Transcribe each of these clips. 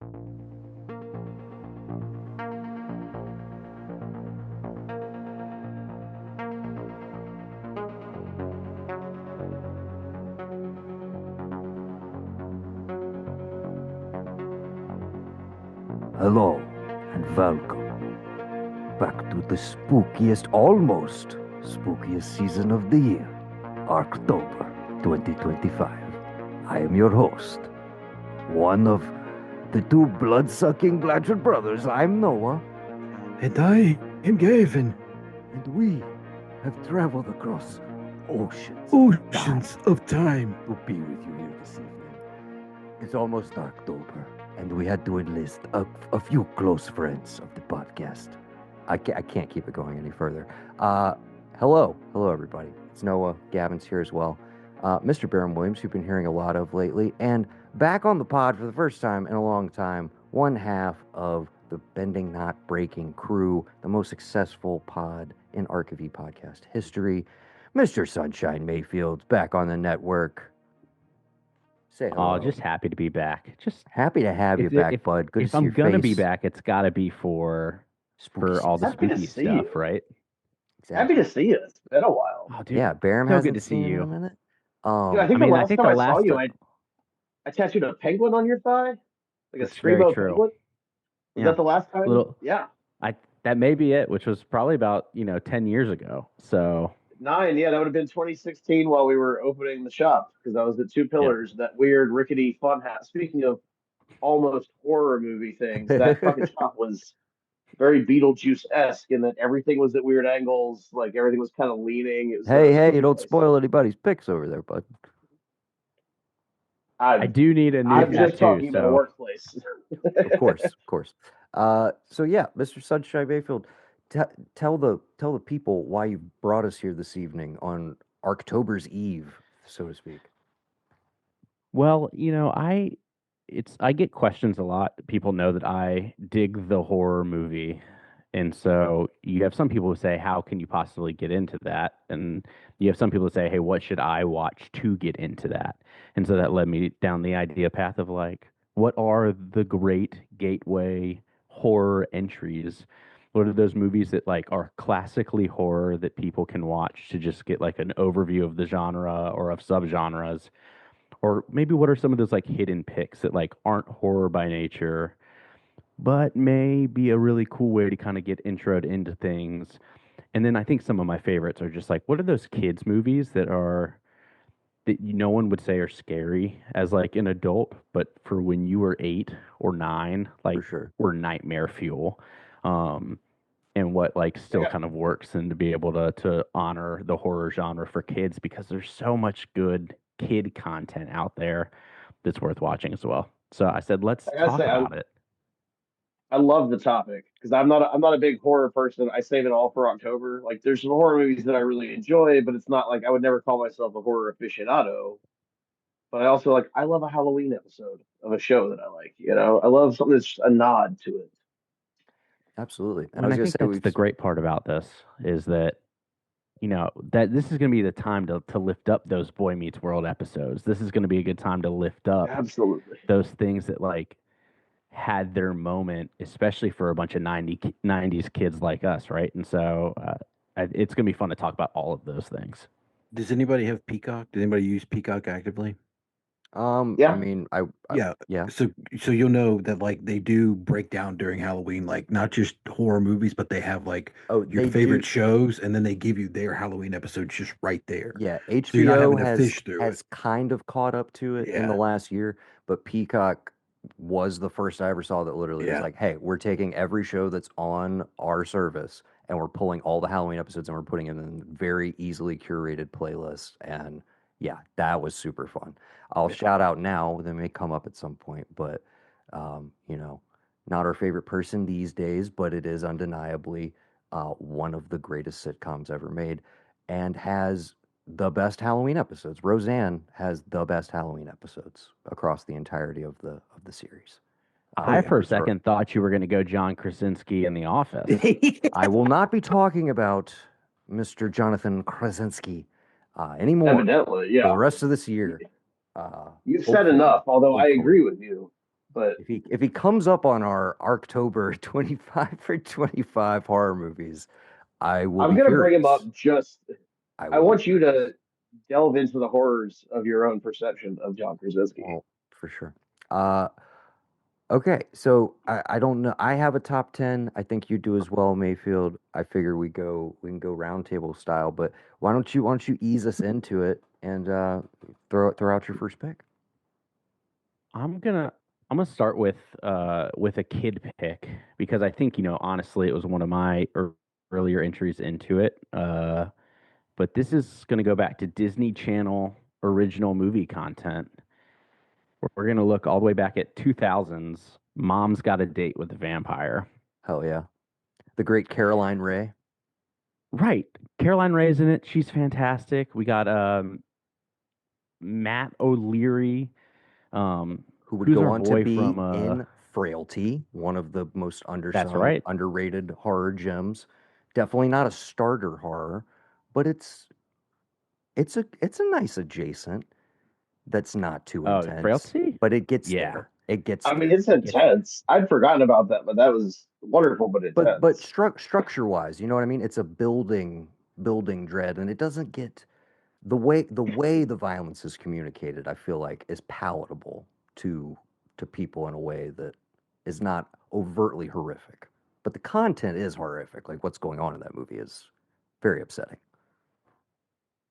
Hello and welcome back to the spookiest, almost spookiest season of the year, ARKTOBER 2025. I am your host, one of the two blood-sucking Blanchard brothers. I'm Noah. And I am Gavin. And we have traveled across oceans of time. to be with you here this evening. It's almost October, and we had to enlist a few close friends of the podcast. I can't keep it going any further. Hello everybody. It's Noah. Gavin's here as well. Mr. Barham Williams, you've been hearing a lot of lately, and back on the pod for the first time in a long time, one half of the Bending Not Breaking crew, the most successful pod in ARKTOBER podcast history. Mr. Sunshine Mayfield's back on the network. Say hello. Oh, just happy to be back. Just happy to have you back, bud. Good to if see I'm your gonna face. be back, it's got to be for all the Happy to spooky see stuff, you. right? Happy to see you. It's been a while. Oh, dude, Yeah, Barham so hasn't good to see seen you. in a minute. Dude, I think I the think last the time I saw you, last- I tattooed a penguin on your thigh, like a That's very screamo true. penguin. Was that the last time? Yeah, that may be it, which was probably about 10 years ago. So 9. Yeah, that would have been 2016 while we were opening the shop because I was the Two Pillars, that weird rickety fun hat. Speaking of almost horror movie things, that fucking shop was very Beetlejuice-esque in that everything was at weird angles, like everything was kind of leaning. It was Hey, you don't spoil anybody's picks over there, bud. I do need a new I'm tattoo. just talking about a So workplace. Of course. So yeah, Mr. Sunshine Mayfield, tell the people why you brought us here this evening on October's Eve, so to speak. well, I get questions a lot. People know that I dig the horror movie. And so you have some people who say, how can you possibly get into that? And you have some people who say, hey, what should I watch to get into that? And so that led me down the idea path of like, what are the great gateway horror entries? What are those movies that like are classically horror that people can watch to just get like an overview of the genre or of subgenres? Or maybe what are some of those like hidden picks that like aren't horror by nature, but may be a really cool way to kind of get introed into things. And then I think some of my favorites are just like, what are those kids movies that no one would say are scary as like an adult, but for when you were 8 or 9, like For sure. were nightmare fuel. And what like still kind of works, and to be able to honor the horror genre for kids, because there's so much good kid content out there that's worth watching as well. So I said, let's talk about it. I love the topic because I'm not a big horror person. I save it all for October. Like there's some horror movies that I really enjoy, but it's not like I would never call myself a horror aficionado. But I love a Halloween episode of a show that I like. I love something that's a nod to it. Absolutely. And I think that's the great part about this is that that this is going to be the time to lift up those Boy Meets World episodes. This is going to be a good time to lift up Absolutely those things that like had their moment, especially for a bunch of 90s kids like us, right? And so it's going to be fun to talk about all of those things. Does anybody have Peacock? Does anybody use Peacock actively? Yeah. I mean, yeah. So you'll know that like they do break down during Halloween, like not just horror movies, but they have like your favorite shows, and then they give you their Halloween episodes just right there. Yeah, So you're not HBO having to fish through has kind of caught up to it in the last year, but Peacock was the first I ever saw that literally was like, hey, we're taking every show that's on our service and we're pulling all the Halloween episodes and we're putting them in very easily curated playlists. And yeah, that was super fun. I'll shout out now, they may come up at some point, but not our favorite person these days, but it is undeniably one of the greatest sitcoms ever made and has the best Halloween episodes. Roseanne has the best Halloween episodes across the entirety of the series. I for a second thought you were going to go John Krasinski in The Office. I will not be talking about Mr. Jonathan Krasinski anymore. Evidently, yeah. For the rest of this year. You've said enough, although I agree with you. But if he comes up on our ARKTOBER 25 for 25 horror movies, I will I'm be gonna bring him up. furious. I I will be want you furious. to delve into the horrors of your own perception of John Krasinski. Well, for sure. Okay, so I don't know. I have a top 10. I think you do as well, Mayfield. I figure we can go roundtable style, but why don't you ease us into it and throw out your first pick? I'm gonna I'm gonna start with a kid pick because I think, honestly, it was one of my earlier entries into it. But this is gonna go back to Disney Channel original movie content. We're gonna look all the way back at 2000s. Mom's Got a Date with the Vampire. Hell yeah. The great Caroline Ray, Right, Caroline Ray's in it. She's fantastic. We got Matt O'Leary, who would who's go our on to boy from be in Frailty, one of the most That's undersung, right. underrated horror gems. Definitely not a starter horror, but it's a nice adjacent that's not too Oh, intense, Frailty? but it gets Yeah. there. It gets I mean, there. it's intense. I'd forgotten about that, but that was wonderful, but But intense. structure wise, you know what I mean? It's a building dread, and it doesn't get the way the violence is communicated, I feel like, is palatable to people in a way that is not overtly horrific. But the content is horrific. Like what's going on in that movie is very upsetting.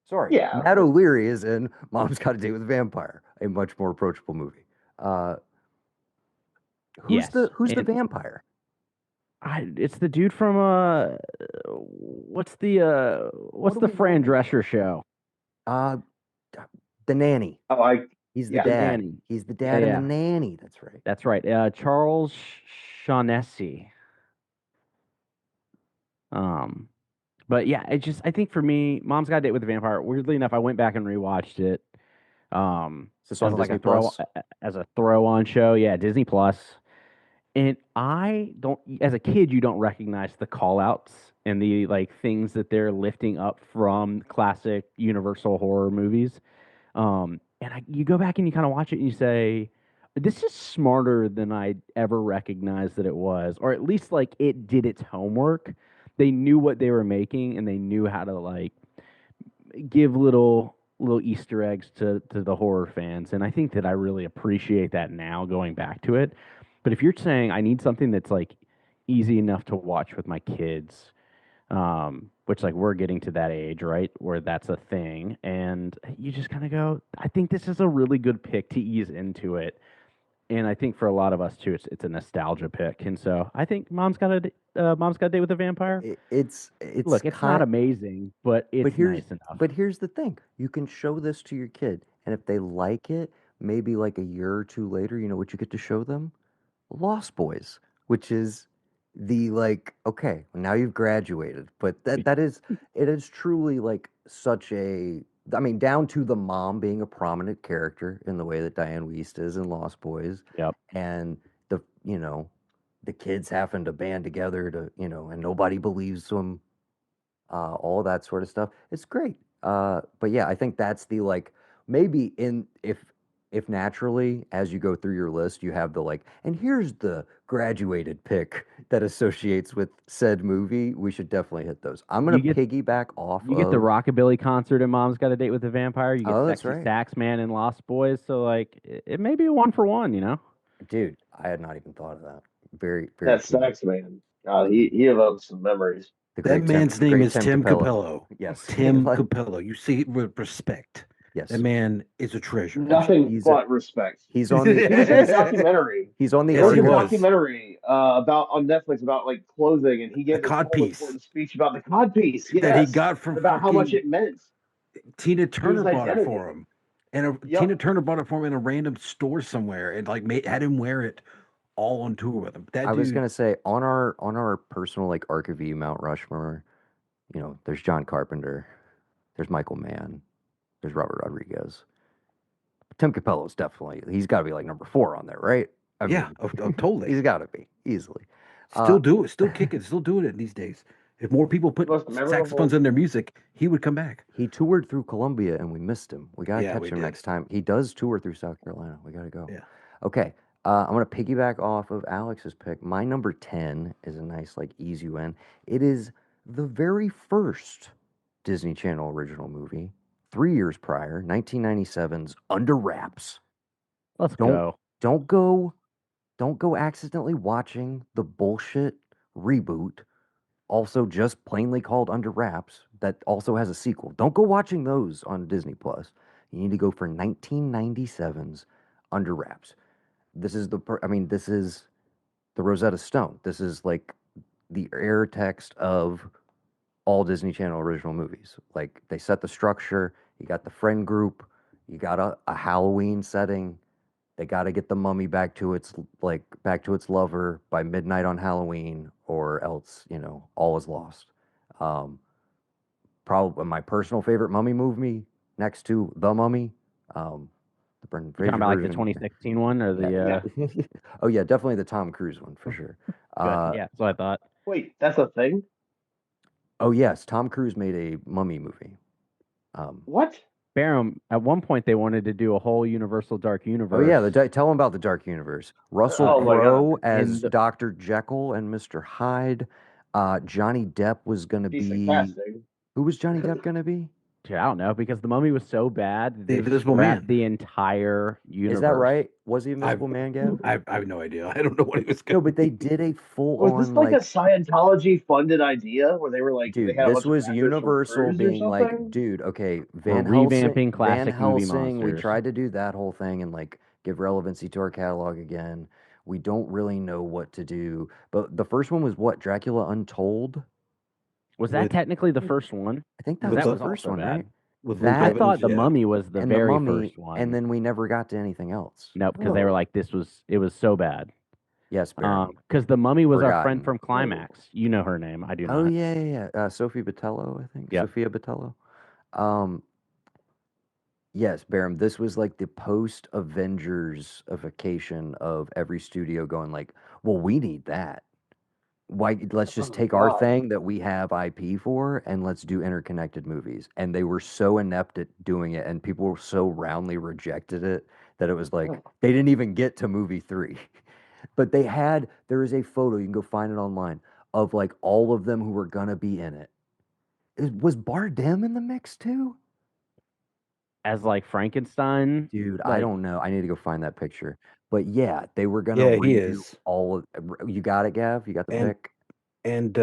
Sorry, Yeah, Matt O'Leary is in Mom's Got a Date with a Vampire, a much more approachable movie. Yes. Who's the vampire? It's the dude from what's the Fran Drescher show? Uh, the nanny. oh, He's the yeah, The dad. nanny. He's the dad in the Yeah. nanny. That's right. That's right. Charles Shaughnessy. But yeah, I think for me, Mom's Got a Date with the Vampire. Weirdly enough, I went back and rewatched it. Is this on Disney Plus? As a throw on show. Yeah, Disney Plus. And I don't, as a kid, you don't recognize the call outs and the like things that they're lifting up from classic Universal horror movies. You go back and you kind of watch it and you say, this is smarter than I ever recognized that it was, or at least like it did its homework. They knew what they were making and they knew how to like give little Easter eggs to the horror fans. And I think that I really appreciate that now going back to it. But if you're saying I need something that's like easy enough to watch with my kids, which like we're getting to that age, right, where that's a thing, and you just kind of go, I think this is a really good pick to ease into it. And I think for a lot of us too, it's a nostalgia pick. And so I think Mom's Got a Date with a Vampire. It's Look, it's not amazing, but it's nice enough. But here's the thing: you can show this to your kid, and if they like it, maybe like a year or two later, you know what you get to show them? Lost Boys, which is the like, okay, now you've graduated, but it is truly like such a, I mean, down to the mom being a prominent character in the way that Diane Wiest is in Lost Boys. Yep. And the kids having to band together to, and nobody believes them, all that sort of stuff. It's great. But yeah, I think that's the like, maybe if naturally as you go through your list you have the like, and here's the graduated pick that associates with said movie, we should definitely hit those. I'm gonna piggyback off. You get the rockabilly concert in Mom's Got a Date with the Vampire. You get that's Sexy right. Sax Man in Lost Boys. So like, it may be a 1-for-1, Dude, I had not even thought of that. Very, very. That Sax Man. He evokes some memories. That man's name is Tim Capello. Capello. Yes, Tim Capello. You see it with respect. Yes, that man is a treasure. Nothing but respect. He's on the documentary. He's on the documentary about on Netflix about like clothing, and he gave the cod piece speech about the cod piece that he got from about how much it meant. Tina Turner bought it for him, and Tina Turner bought it for him in a random store somewhere, and like had him wear it all on tour with him. I was gonna say on our personal like ARKTOBER Mount Rushmore, there's John Carpenter, there's Michael Mann, there's Robert Rodriguez. Tim Capello's definitely, he's got to be like number 4 on there, right? I mean, totally. He's got to be easily. Still kicking, still doing it these days. If more people put saxophones in their music, he would come back. He toured through Columbia and we missed him. We got to catch him next time. He does tour through South Carolina. We got to go. Yeah. Okay. I'm gonna piggyback off of Alex's pick. My number 10 is a nice, like, easy win. It is the very first Disney Channel original movie, 3 years prior, 1997's Under Wraps. Let's Don't go. don't go don't go accidentally watching the bullshit reboot, also just plainly called Under Wraps, that also has a sequel. Don't go watching those on Disney Plus. You need to go for 1997's Under Wraps. This is this is the Rosetta Stone. This is like the air text of all Disney Channel original movies. Like, they set the structure. You got the friend group. You got a Halloween setting. They got to get the mummy back to its lover by midnight on Halloween, or else all is lost. Um, Probably my personal favorite mummy movie, next to The Mummy. The Brendan You're talking Fraser about like the version. 2016 one or Yeah. the Oh yeah, definitely the Tom Cruise one for sure. good. Yeah, that's what I thought. Wait, that's a thing? Oh yes, Tom Cruise made a mummy movie. What? Barham, at one point they wanted to do a whole Universal Dark Universe. Oh yeah, tell him about the Dark Universe. Russell Oh my Crowe God. as Dr. Jekyll and Mr. Hyde. Johnny Depp was gonna Decent be. casting. Who was Johnny Depp gonna be? Dude, I don't know, because the Mummy was so bad The they Invisible scrapped Man. the entire universe. Is that right? Was he Invisible Man, Gav? I have no idea. I don't know what he was No, going but they did a full Was on this like a Scientology funded idea where they were like they dude, had a this bunch of was actors from Universal Cruise or being like, something? dude, okay, We're Van Helsing, revamping classic movie we monsters. tried to do that whole thing and like give relevancy to our catalog again. We don't really know what to do. But the first one was what? Dracula Untold? Was that with- technically the first one? I think that Because was that the was first also one, bad. right? with That- I Luke thought Evans, the yeah. Mummy was the And very Mummy, first one. and then we never got to anything else. Nope, because they were like, it was so bad. Yes, Baron. Because the Mummy was our friend Forgotten. from Climax. You know her name. I do Oh not. yeah. Sophie Botello, I think. Yep. Sophia Botello. Yes, Baron. This was like the post Avengers-ification of every studio going like, well, we need that. Why? Let's just Oh, take our God. thing that we have IP for and let's do interconnected movies. And they were so inept at doing it, and people so roundly rejected it that it was like they didn't even get to movie 3. But there is a photo, you can go find it online, of like all of them who were gonna be in it. Was Bardem in the mix too? As like Frankenstein. Dude, I Like, don't know. I need to go find that picture. But yeah, they were gonna Yeah, he redo is. all of. You got it, Gav. You got the And- pick. And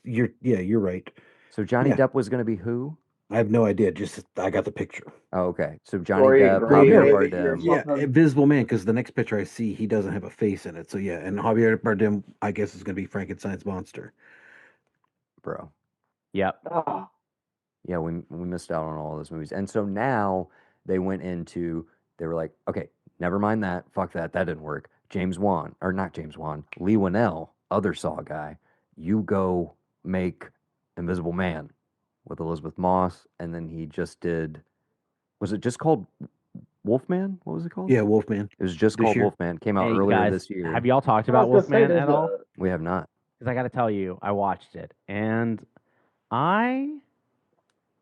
you're right. So Johnny yeah. Depp was gonna be who? I have no idea. Just I got the picture. Oh, okay. So Johnny Dorian Depp, Gray, Javier maybe, or Bardem. Yeah, something. Invisible Man, because the next picture I see, he doesn't have a face in it. So yeah, and Javier Bardem, I guess, is going to be Frankenstein's monster. Bro. yep. Ah, Yeah, we missed out on all those movies. And so now they were like, okay, never mind that. Fuck that. That didn't work. Lee Winnell, other Saw guy, you go make Invisible Man with Elizabeth Moss. And then he just did, was it just called Wolfman? What was it called? Yeah, Wolfman. It was just This called year. Wolfman. Came out Hey earlier guys, this year. have y'all talked I about was gonna say, Wolfman there's at all? We have not. Because I got to tell you, I watched it and I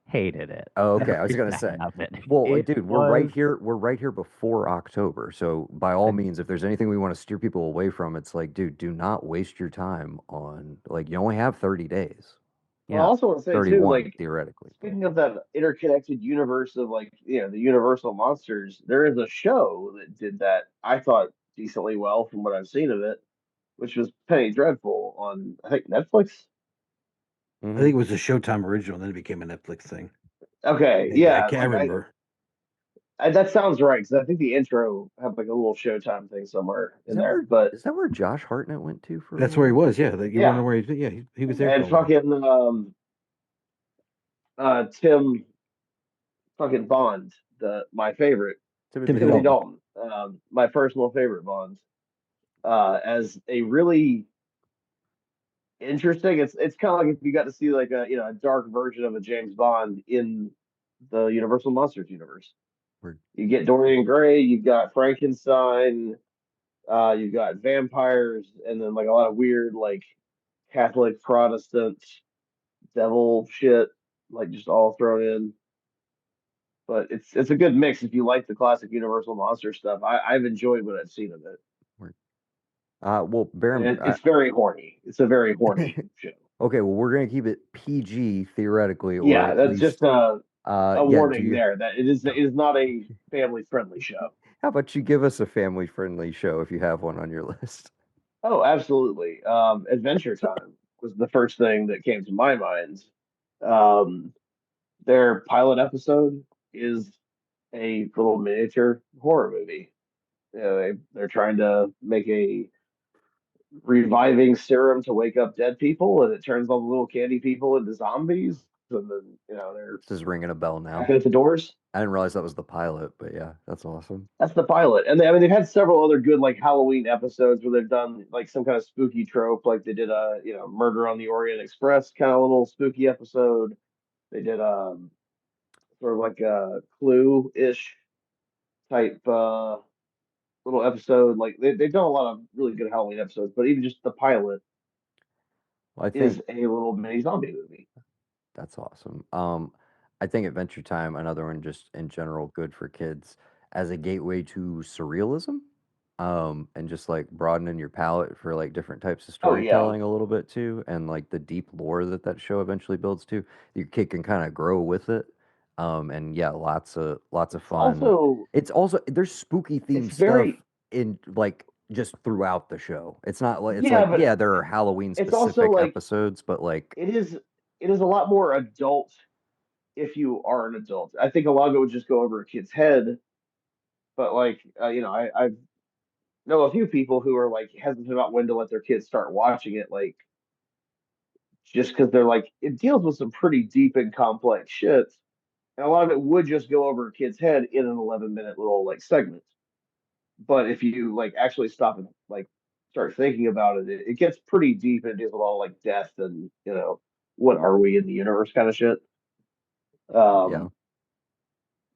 hated it. Oh, okay. I was Every gonna say. second of it. Well, It dude, we're right was- here. We're right here before October. So by all means, if there's anything we want to steer people away from, it's like, dude, do not waste your time on like you only have 30 days. Well, I also want to say too, 31 like theoretically. speaking of that interconnected universe of like the Universal monsters, there is a show that did that. I thought decently well from what I've seen of it, which was Penny Dreadful on I think Netflix. I think it was a Showtime original, then it became a Netflix thing. Okay, Maybe. yeah, I can't remember. that sounds right because I think the intro had like a little Showtime thing somewhere Is in that there. where, But is that where Josh Hartnett went to for? That's where he was. Yeah, you Yeah. want to know where he was there. and for a while. fucking Tim fucking Bond, my favorite. Timothy Timothy Dalton. Dalton, my personal favorite Bond, as a really interesting. It's kind of like if you got to see like a dark version of a James Bond in the Universal Monsters universe. Word. You get Dorian Gray, you've got Frankenstein, you've got vampires, and then like a lot of weird like Catholic Protestant devil shit, like just all thrown in. But it's a good mix if you like the classic Universal monster stuff. I've enjoyed what I've seen of it. Well, Barham, It's very horny. It's a very horny show. Okay, well, we're gonna keep it PG theoretically, or Yeah, at that's just least, a yeah. Do warning you? there that it is not a family friendly show. How about you give us a family-friendly show if you have one on your list? Oh, absolutely. Adventure Time was the first thing that came to my mind. Um, their pilot episode is a little miniature horror movie. You know, they're trying to make a reviving serum to wake up dead people, and it turns all the little candy people into zombies, and then they're This is ringing a bell now. back at the doors. I didn't realize that was the pilot, but yeah, that's awesome. That's the pilot, and I mean they've had several other good like Halloween episodes where they've done like some kind of spooky trope, like they did a Murder on the Orient Express kind of little spooky episode. They did sort of like a Clue ish type little episode. Like they've done a lot of really good Halloween episodes, but even just the pilot Well, I is think a little mini zombie movie. that's awesome. I think Adventure Time, another one just in general, good for kids as a gateway to surrealism, and just like broadening your palette for like different types of Oh yeah, storytelling a little bit too, and like the deep lore that that show eventually builds to. Your kid can kind of grow with it, and yeah, lots of it's fun. also It's also there's spooky it's themed stuff very in like just throughout the show. It's not like it's yeah, like but yeah, there are Halloween it's also specific like episodes, but like it is it is a lot more adult if you are an adult. I think a lot of it would just go over a kid's head, but like I know a few people who are like hesitant about when to let their kids start watching it, like just because they're like it deals with some pretty deep and complex shit, and a lot of it would just go over a kid's head in an 11-minute little like segment. But if you like actually stop and like start thinking about it, it gets pretty deep and it deals with all like death and what are we in the universe kind of shit. yeah. Um,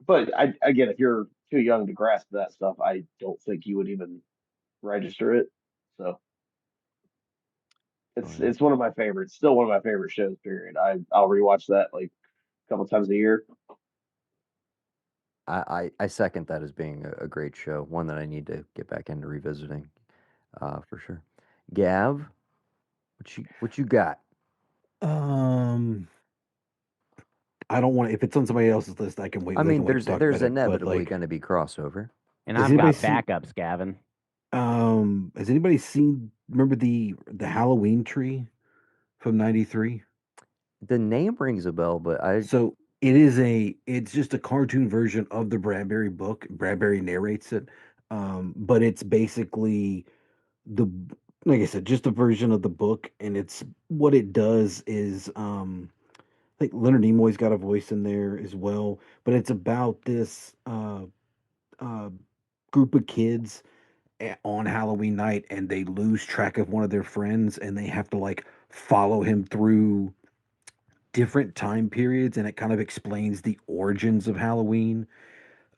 but again, if you're too young to grasp that stuff, I don't think you would even register it. So Oh, it's yeah. it's one of my favorites. Still one of my favorite shows. Period. I'll rewatch that like a couple times a year. I second that as being a great show, one that I need to get back into revisiting, for sure. Gav, what you got? Um, I don't want if it's on somebody else's list, I can wait. I They mean, can wait to talk there's about it. But inevitably like, going to be crossover. And has I've anybody got seen? backups, Gavin. Has anybody seen? Remember the Halloween tree from '93? The name rings a bell, but I So it's just a cartoon version of the Bradbury book. Bradbury narrates it, but it's basically the like I said, just a version of the book, and it's what it does is I think Leonard Nimoy's got a voice in there as well, but it's about this uh, group of kids on Halloween night, and they lose track of one of their friends, and they have to like follow him through different time periods, and it kind of explains the origins of Halloween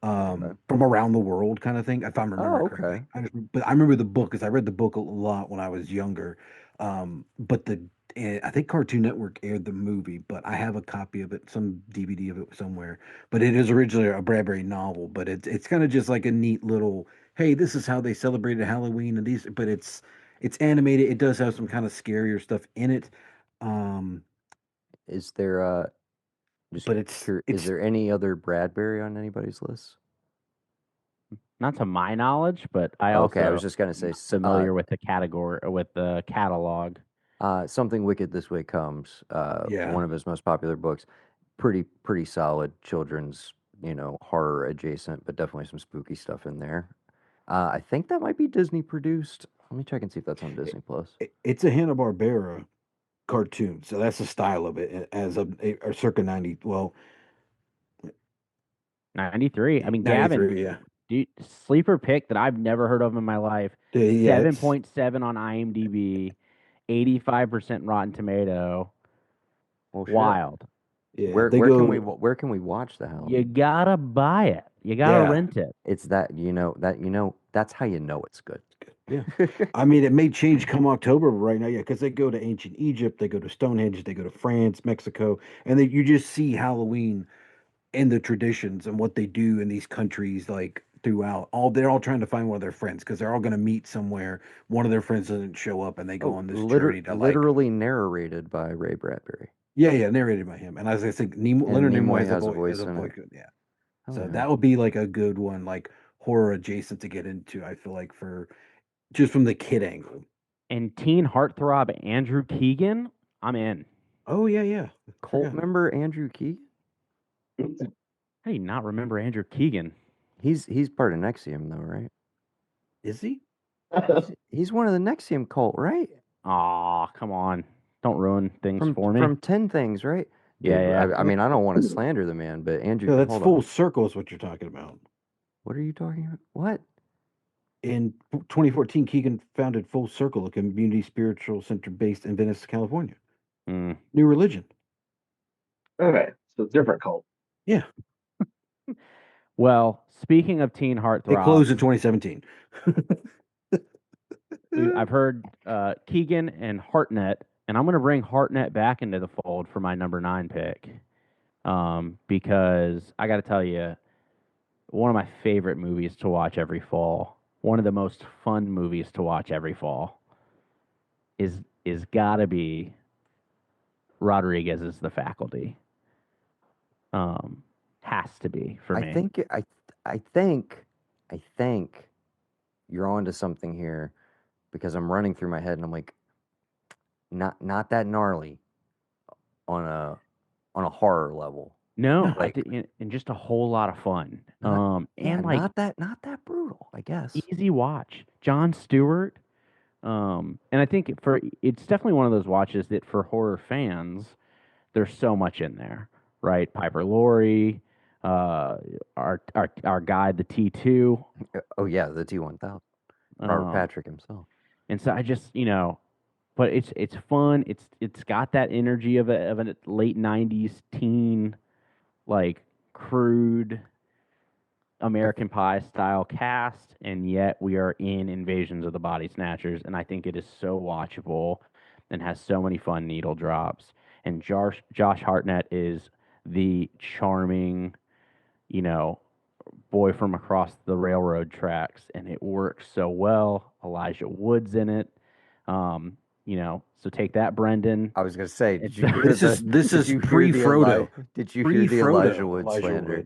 okay. from around the world, kind of thing, if I'm Oh, remembering correctly. okay. But I remember the book because I read the book a lot when I was younger. But I think Cartoon Network aired the movie, but I have a copy of it, some DVD of it somewhere. But it is originally a Bradbury novel, but it's kind of just like a neat little, hey, this is how they celebrated Halloween, and these, but it's animated. It does have some kind of scarier stuff in it. Um, Is there just but is it's there any other Bradbury on anybody's list? Not to my knowledge, but I Okay, I also was just gonna say am familiar with the category with the catalog. Something Wicked This Way Comes. yeah. One of his most popular books. Pretty solid children's, horror adjacent, but definitely some spooky stuff in there. I think that might be Disney produced. Let me check and see if that's on Disney Plus. It's a Hanna-Barbera cartoon, so that's the style of it as of or circa 90, well, 93. I mean, Gavin, 93, yeah. sleeper pick that I've never heard of in my life. Yeah, it's 7.7 on IMDb, 85% Rotten Tomato. Well, shit. Wild. yeah, Where can we watch the You Halloween? gotta buy it. You gotta Yeah. rent it. It's that's how you know it's good. Yeah. I mean, it may change come October right now, yeah, because they go to ancient Egypt, they go to Stonehenge, they go to France, Mexico, and you just see Halloween and the traditions and what they do in these countries, like throughout. They're all trying to find one of their friends because they're all going to meet somewhere. One of their friends doesn't show up, and they go on this journey to literally narrated by Ray Bradbury. Yeah, narrated by him. And as I think, Leonard Nimoy has a voice in it. Yeah. Oh, So yeah. that would be like a good one, like horror adjacent to get into. I feel like for just from the kid angle. And teen heartthrob Andrew Keegan, I'm in. Oh yeah. Cult member Andrew Keegan. How do you not remember Andrew Keegan? He's part of NXIVM though, right? Is he? He's one of the NXIVM cult, right? Aw, come on. Don't ruin things for me. From 10 Things, right? Dude, Yeah. I mean, I don't want to slander the man, but Andrew... No, that's Full Circle is what you're talking about. What are you talking about? What? In 2014, Keegan founded Full Circle, a community spiritual center based in Venice, California. New religion. Okay, so different cult. Yeah. Well, speaking of teen heartthrob... It closed in 2017. I've heard Keegan and Hartnett, and I'm going to bring Hartnett back into the fold for my number 9 pick. Because I got to tell you, one of my favorite movies to watch every fall, one of the most fun movies to watch every fall, is got to be Rodriguez's The Faculty. Has to be for me. I think you're onto something here, because I'm running through my head and I'm like, not that gnarly on a horror level. No, like, and just a whole lot of fun. And like not that brutal, I guess. Easy watch. Jon Stewart. And I think it's definitely one of those watches that for horror fans, there's so much in there, right? Piper Laurie, our guy, the T2. Oh yeah, the T1000. Robert Patrick himself. And so I just, but it's fun. It's got that energy of a late 90s teen, like crude American Pie style cast, and yet we are in Invasions of the Body Snatchers, and I think it is so watchable and has so many fun needle drops. And Josh Hartnett is the charming, boy from across the railroad tracks, and it works so well. Elijah Wood's in it. So take that, Brendan. I was gonna say, this is pre-Frodo. Did you hear the Elijah Wood slander?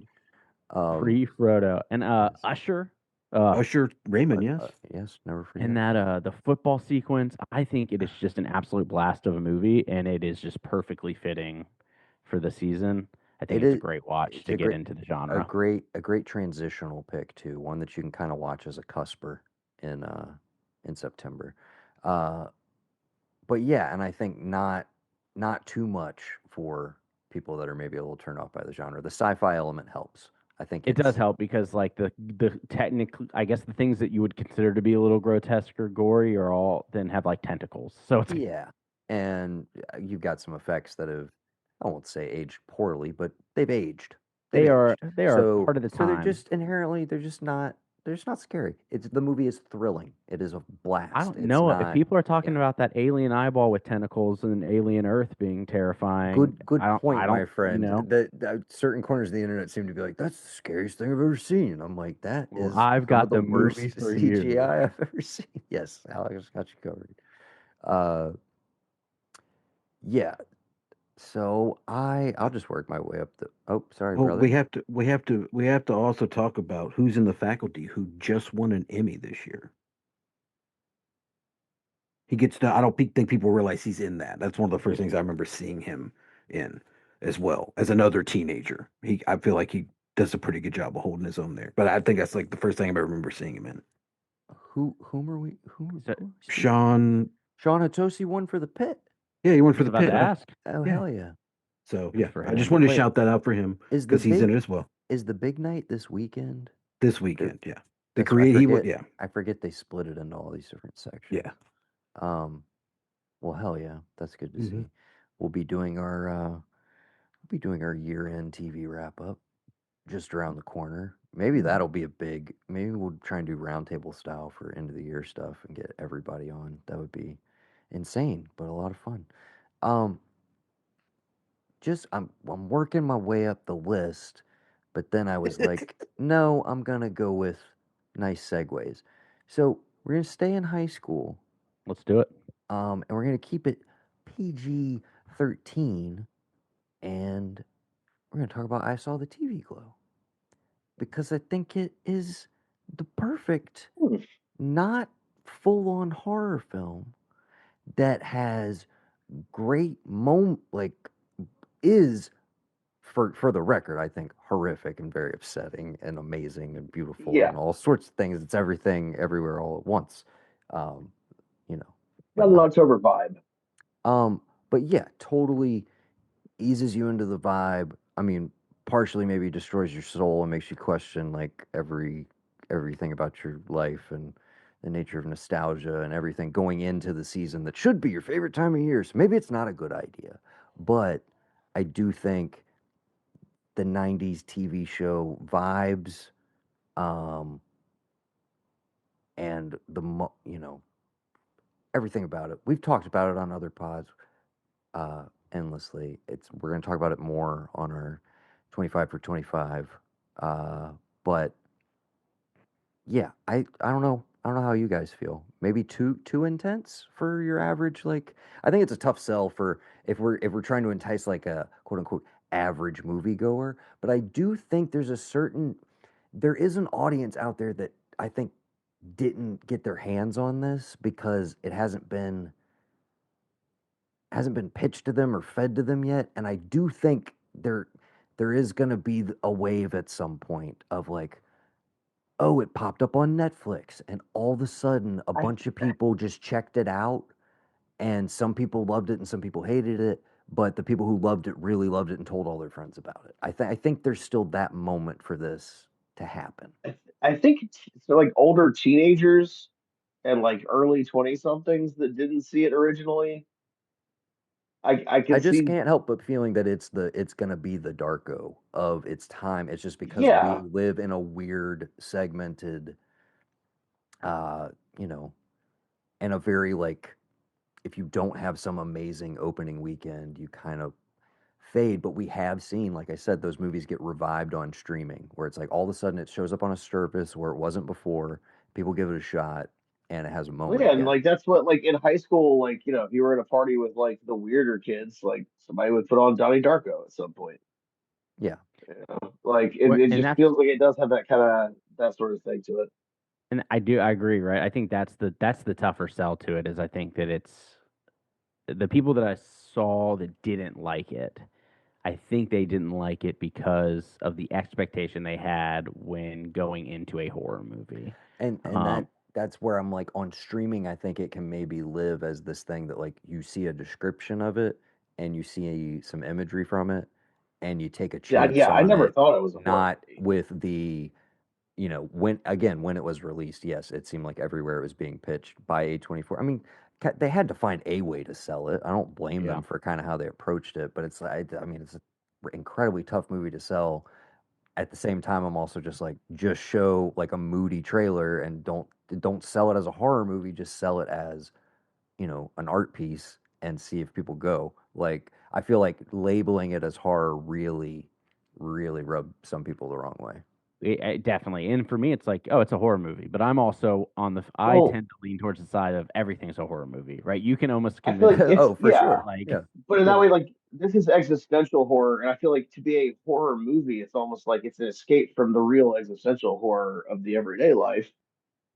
Pre-Frodo and Usher. Usher Raymond, yes, yes, never forget. And that the football sequence, I think it is just an absolute blast of a movie, and it is just perfectly fitting for the season. I think it's a great watch to get into the genre. A great transitional pick too, one that you can kind of watch as a cusper in September. But yeah, and I think not too much for people that are maybe a little turned off by the genre. The sci-fi element helps. I think it does help, because like the technically, I guess the things that you would consider to be a little grotesque or gory are all then have like tentacles. So it's and you've got some effects that have, I won't say aged poorly, but they've aged. They are part of the time. So they're just inherently, they're just not scary. The movie is thrilling. It is a blast. I don't know if people are talking about that alien eyeball with tentacles and alien Earth being terrifying. Good point, my friend. The certain corners of the internet seem to be like, that's the scariest thing I've ever seen. And I'm like, that is I've got the worst movies for CGI I've ever seen. Yes, Alex got you covered. Yeah. So I'll just work my way up the. Oh, sorry, brother. We have to also talk about who's in The Faculty who just won an Emmy this year. He gets to. I don't think people realize he's in that. That's one of the first things I remember seeing him in, as well as another teenager. I feel like he does a pretty good job of holding his own there. But I think that's like the first thing I remember seeing him in. Whom are we? Sean Hatoshi won for The Pit. Yeah, he went for The Pit. Oh, yeah. Hell yeah. So, yeah, I just wanted to shout that out for him because he's in it as well. Is the big night this weekend? This weekend, yeah. I forget they split it into all these different sections. Yeah. Well, hell yeah, that's good to see. We'll be doing our year-end TV wrap-up just around the corner. Maybe that'll be maybe we'll try and do roundtable style for end of the year stuff and get everybody on. That would be insane, but a lot of fun. I'm working my way up the list But then I was like, no, I'm gonna go with nice segues. So we're gonna stay in high school, Let's do it. and we're gonna keep it PG-13, and we're gonna talk about I Saw the TV Glow because I think it is the perfect, not full-on horror film that has great is for the record, I think horrific and very upsetting and amazing and beautiful Yeah, and all sorts of things. It's everything everywhere all at once. Um, you know, got but an not. October vibe. But yeah, totally eases you into the vibe. I mean, partially maybe destroys your soul and makes you question like everything about your life and the nature of nostalgia and everything going into the season that should be your favorite time of year. So maybe it's not a good idea. But I do think the 90s TV show vibes, um, and everything about it. We've talked about it on other pods endlessly. We're going to talk about it more on our 25 for 25. But yeah, I don't know. I don't know how you guys feel. Maybe too intense for your average. Like, I think it's a tough sell for if we're trying to entice like a quote unquote average moviegoer. But I do think there is an audience out there that I think didn't get their hands on this because it hasn't been pitched to them or fed to them yet. And I do think there is going to be a wave at some point of like, oh, it popped up on Netflix, and all of a sudden, a I bunch of people just checked it out, and some people loved it and some people hated it. But the people who loved it really loved it and told all their friends about it. I think there's still that moment for this to happen. I think so. Like older teenagers and like early 20 somethings that didn't see it originally. I I could just see. can't help but feeling that it's gonna be the Darko of its time. It's just because we Yeah, live in a weird, segmented, uh, you know, and a very like if you don't have some amazing opening weekend, you kind of fade. But we have seen, like I said, those movies get revived on streaming, where it's like all of a sudden it shows up on a service where it wasn't before. People give it a shot, and it has a well, moment yeah, and again. like that's what like in high school, like if you were at a party with like the weirder kids, like somebody would put on Donnie Darko at some point. Yeah, Like it And just that's feels like it does have that kind of that sort of thing to it. and I agree, right? I think that's the tougher sell to it is I think that it's the people that I saw that didn't like it. I think they didn't like it because of the expectation they had when going into a horror movie. and Um, that's where I'm like on streaming. I think it can maybe live as this thing that like you see a description of it and you see some imagery from it, and you take a Yeah, chance yeah, I on never it, thought it was a horror not movie. with the when it was released, yes, it seemed like everywhere it was being pitched by A24. I mean, they had to find a way to sell it. I don't blame yeah. them for kind of how they approached it, but I mean, it's an incredibly tough movie to sell. At the same time, I'm also just like, just show like a moody trailer and don't sell it as a horror movie. Just sell it as, an art piece and see if people go. Like, I feel like labeling it as horror really, really rubbed some people the wrong way. Definitely. And for me, it's like, oh, it's a horror movie. But I'm also I Well, tend to lean towards the side of everything's a horror movie, right? You can almost I feel convince like me, it's Oh, for yeah, sure. like, Yeah. but in that yeah, way, like this is existential horror, and I feel like to be a horror movie, it's almost like it's an escape from the real existential horror of the everyday life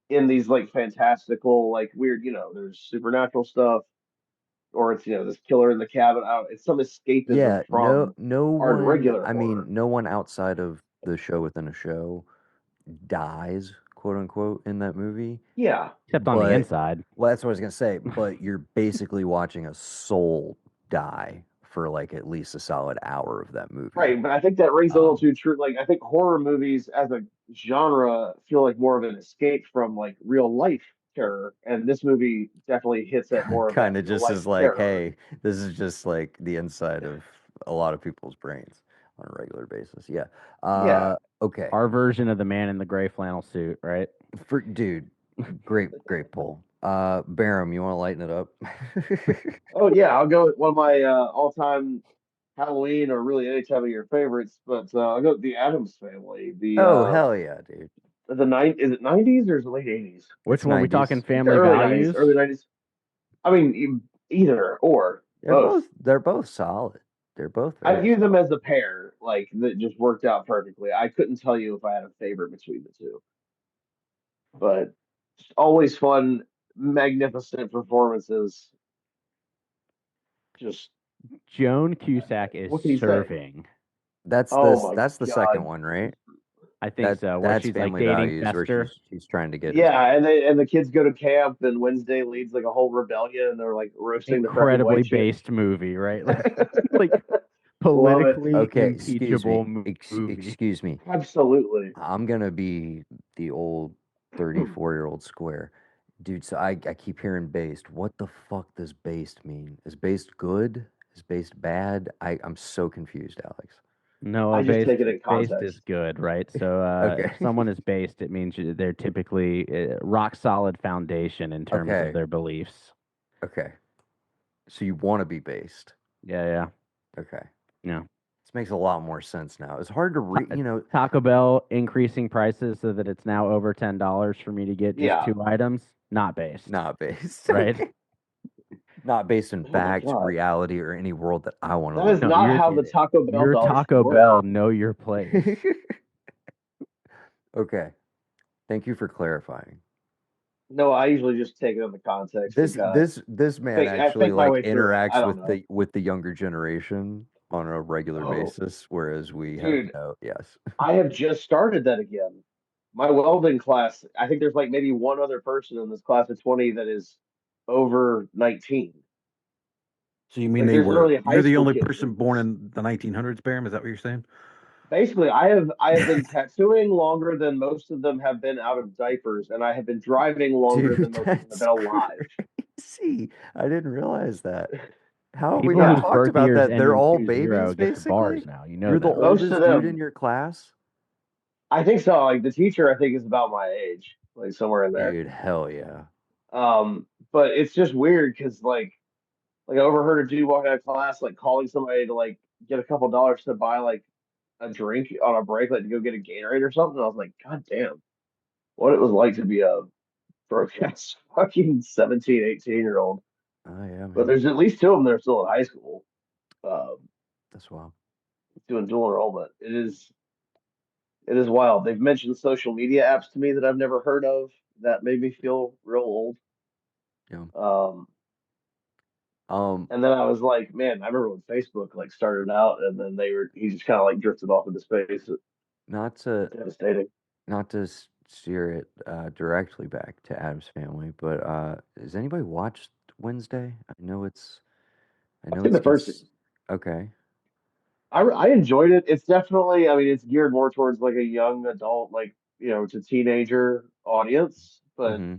in these like fantastical, like weird, there's supernatural stuff, or it's this killer in the cabin. It's some escapism Yeah, no, from no our one. regular I mean, horror. no one outside of the show within a show dies, quote unquote, in that movie. Yeah, except on the But inside. well, that's what I was gonna say. But you're basically watching a soul die for like at least a solid hour of that movie. right. But I think that rings a little Um, too true. Like I think horror movies as a genre feel like more of an escape from like real life terror, and this movie definitely hits at more of that kind of real just life is like, terror. hey, this is just like the inside of a lot of people's brains on a regular basis. Yeah. Yeah. Okay. Our version of the man in the gray flannel suit, right? For dude, great pull. Barham, you want to lighten it up? Oh yeah, I'll go with one of my all-time. Halloween or really any time of your favorites, but I'll go with the Adams Family. Oh, hell yeah, dude. Is it 90s or is it late 80s? Which It's one we talking 90s. family Early 90s. values? Early 90s. I mean, either or both. They're both solid. They're both I very view them solid. as a pair, like that just worked out perfectly. I couldn't tell you if I had a favorite between the two, but just always fun, magnificent performances. Just Joan Cusack is what can you say? serving. That's Oh my the second God. one, right? I think so. Where That's she's like Family dating Values where Fester. she's trying to get his. Yeah, and the kids go to camp, and Wednesday leads like a whole rebellion, and they're like roasting the crappy Incredibly white chick. based movie, right? Like Love it. politically Okay, excuse me. impeachable movie. Excuse me. Absolutely. I'm gonna be the old 34-year-old square. Dude, so I keep hearing based. What the fuck does based mean? Is based good? Is based bad? I'm so confused, Alex. No, I just take it in based context. is good, right? So Okay. if someone is based, it means they're typically rock solid foundation in terms Okay. of their beliefs. Okay. So you want to be based. Yeah. Okay. Yeah. This makes a lot more sense now. It's hard to read, Taco Bell increasing prices so that it's now over $10 for me to get just Yeah. 2 items. Not based. not based. Right. Okay. Not based in Oh my fact, God. reality, or any world that I want to That is live not you're- how the Taco Bell Your dollar Taco store Bell, works. know your place. in. Okay. Thank you for clarifying. No, I usually just take it in the context. This man I actually think my like way through it. I interacts don't know. with the younger generation on a regular Oh, basis, whereas we have dude, no. Yes. I have just started that again. My welding class, I think there's like maybe one other person in this class of 20 that is over 19. So you mean Like there's literally high you're the school only kids person in born this. in the 1900s, Barham? Is that what you're saying? Basically, I have been tattooing longer than most of them have been out of diapers, and I have been driving longer Dude, than most of them have that's been alive. crazy. I didn't realize that. How have we People not whose Yeah, talked birth about years that? end They're in all 20 babies, get the bars basically. now. You know You're the that, right? most of oldest dude in them. your class? I think so. Like the teacher, I think is about my age, like somewhere in there. Dude, hell yeah. But it's just weird because like I overheard a dude walking out of class like calling somebody to like get a couple dollars to buy like a drink on a break, like to go get a Gatorade or something. I was like, God damn, what it was like to be a broke ass fucking 17, 18-year-old. Oh yeah, But man. there's at least two of them that are still in high school, um, That's wild. doing dual enrollment. It is wild. They've mentioned social media apps to me that I've never heard of. That made me feel real old. Yeah. And then I was like, man, I remember when Facebook like started out, and then he just kind of like drifted off into space. Not to Devastating. steer it directly back to Adam's Family, but has anybody watched Wednesday? I I've know seen it's the first season. okay. I enjoyed it. It's definitely, I mean, it's geared more towards like a young adult, like to teenager audience, but Mm-hmm.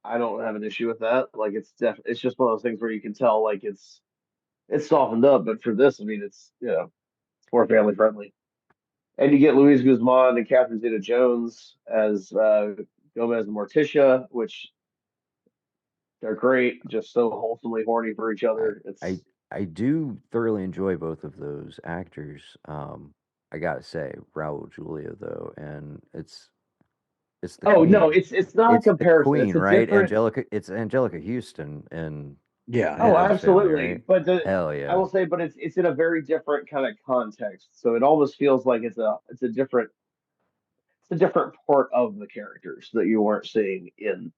I don't have an issue with that. Like it's just one of those things where you can tell like it's softened up, but for this, I mean, it's more family friendly. And you get Luis Guzman and Catherine Zeta-Jones as Gomez and Morticia, which they're great, just so wholesomely horny for each I other. I It's I do thoroughly enjoy both of those actors. I gotta say, Raul Julia though, and it's the oh no, queen. it's not a It's the comparison. queen, It's a right? different. It's Angelica Houston in Yeah, Oh, yeah. Adam's Family, absolutely. right? But Hell I yeah. will say, but it's in a very different kind of context. So it almost feels like it's a different part of the characters that you weren't seeing in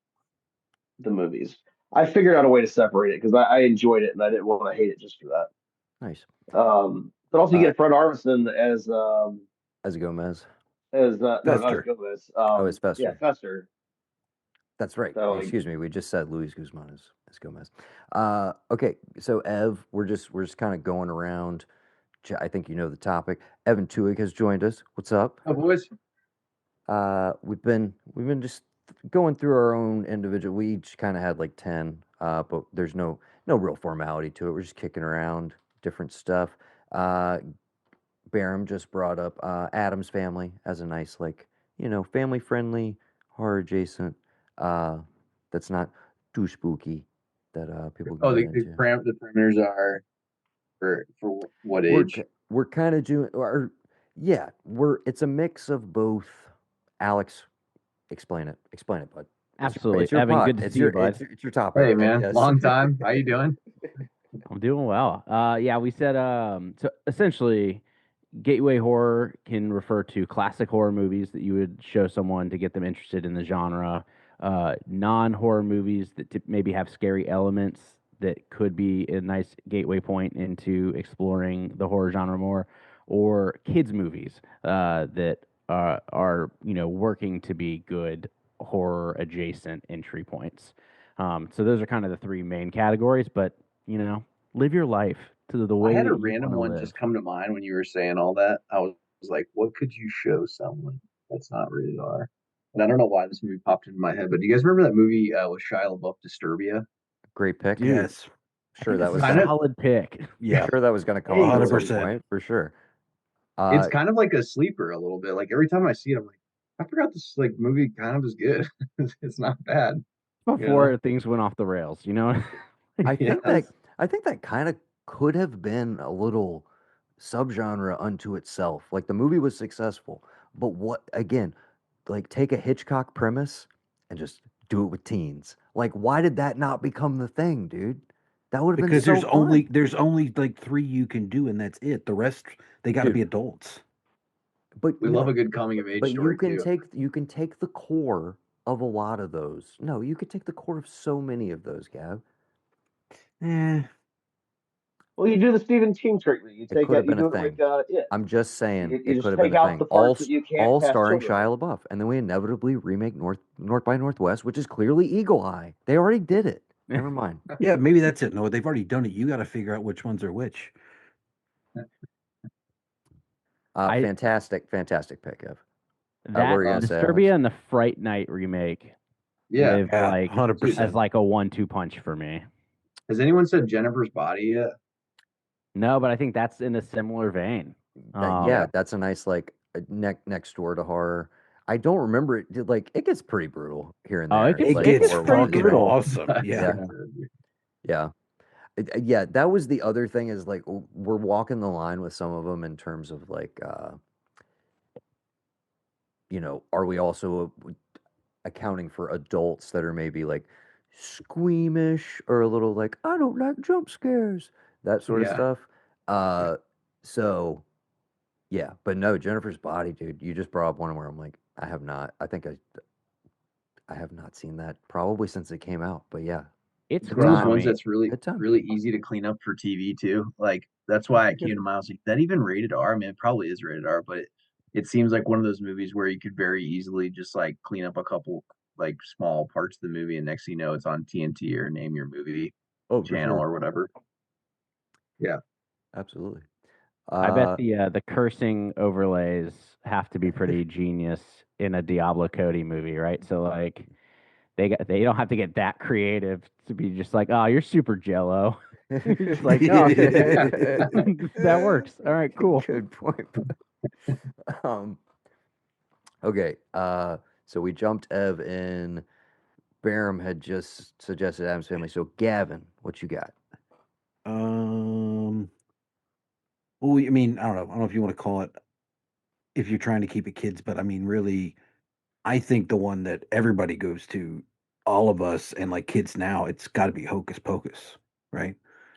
the movies. I figured out a way to separate it because I enjoyed it and I didn't want to hate it just for that. Nice. But also you Uh, get Fred Armisen as Gomez. as no, not as Fester. Gomez. Oh, it's Yeah, Fester. Fester. That's right. So like, Excuse me. We just said Luis Guzman as Gomez. Okay. So Ev, we're just kind of going around. I think you know the topic. Evan Twohig has joined us. What's up? Oh, boys. We've been just going through our own individual. We each kind of had like 10, but there's no real formality to it. We're just kicking around different stuff. Uh, Barham just brought up Adam's Family as a nice like family friendly horror adjacent. Uh, that's not too spooky that people can Oh, get the into. parameters are for what We're age? we're kind of doing, or yeah, it's a mix of both. Alex, explain it. Explain it, bud. Absolutely. It's your Evan, pod. good to see you, bud. It's your topic. Hey and man, yes. long time. How you doing? I'm doing well. Yeah, we said so essentially gateway horror can refer to classic horror movies that you would show someone to get them interested in the genre. Non-horror movies that maybe have scary elements that could be a nice gateway point into exploring the horror genre more, or kids movies that are working to be good horror adjacent entry points. So those are kind of the three main categories, but live your life to the I way had a that you random want to one live. just come to mind when you were saying all that. I was like, what could you show someone that's not rated R? And I don't know why this movie popped into my head, but do you guys remember that movie with Shia LaBeouf, Disturbia? Great pick. Yes. Sure, That's that was a kind of solid pick. Yeah. sure that was going to come Hey, up at some 100%. point for sure. it's kind of like a sleeper a little bit. Like every time I see it, I'm like, I forgot this like movie kind of is good. It's not bad. Before things went off the rails, you know? I Yeah. think that kind of could have been a little subgenre unto itself. Like the movie was successful, but what again, like take a Hitchcock premise and just do it with teens. Like why did that not become the thing, dude? That would have been Because so fun. there's only like 3 you can do, and that's it. The rest, they got to be Dude, adults. but We love a good coming of age but story too. you can take the core of a lot of those. No, you could take the core of so many of those, Gav. Eh. Well, you do the Stephen King treatment. You It take could have out, you been a do it like thing. it. I'm just saying You it could just have been take a out thing. the parts that you can't All cast starring children in. Shia LaBeouf, and then we inevitably remake North by Northwest, which is clearly Eagle Eye. They already did it. Never mind. Yeah, maybe that's it. No, they've already done it. You got to figure out which ones are which. Fantastic pick, Ev. What That were you gonna say, Alex? Disturbia and the Fright Night remake Yeah. live Yeah, like 100%. as like a 1-2 punch for me. Has anyone said Jennifer's Body yet? No, but I think that's in a similar vein. Yeah, that's a nice like next door to horror. I don't remember it. Like it gets pretty brutal here and Oh, there. it gets It like, gets pretty horror-wise, fucking right? brutal. awesome. Yeah. Yeah. Yeah, that was the other thing is like we're walking the line with some of them in terms of like are we also accounting for adults that are maybe like squeamish or a little like I don't like jump scares, that sort of Yeah. stuff. So yeah, but no, Jennifer's Body, dude. You just brought up one where I'm like, I have not. I have not seen that probably since it came out. But yeah, It's It's one of those ones grimy. that's really, good time. really easy to clean up for TV too. Like that's why it came to mind. I was like, that even rated R? I mean, it probably is rated R, but it seems like one of those movies where you could very easily just like clean up a couple like small parts of the movie, and next thing you know, it's on TNT or Name Your Movie Oh, for channel sure. or whatever. Yeah. Absolutely. I bet the cursing overlays have to be pretty genius in a Diablo Cody movie, right? So like they don't have to get that creative to be just like, oh, you're super jello. You're just like, oh, that works. All right, cool. Good point. Okay, so we jumped Ev in. Barham had just suggested Adam's Family. So Gavin, what you got? Well, I mean, I don't know if you want to call it if you're trying to keep it kids, but I mean, really, I think the one that everybody goes to, all of us and like kids now, it's got to be Hocus Pocus, right?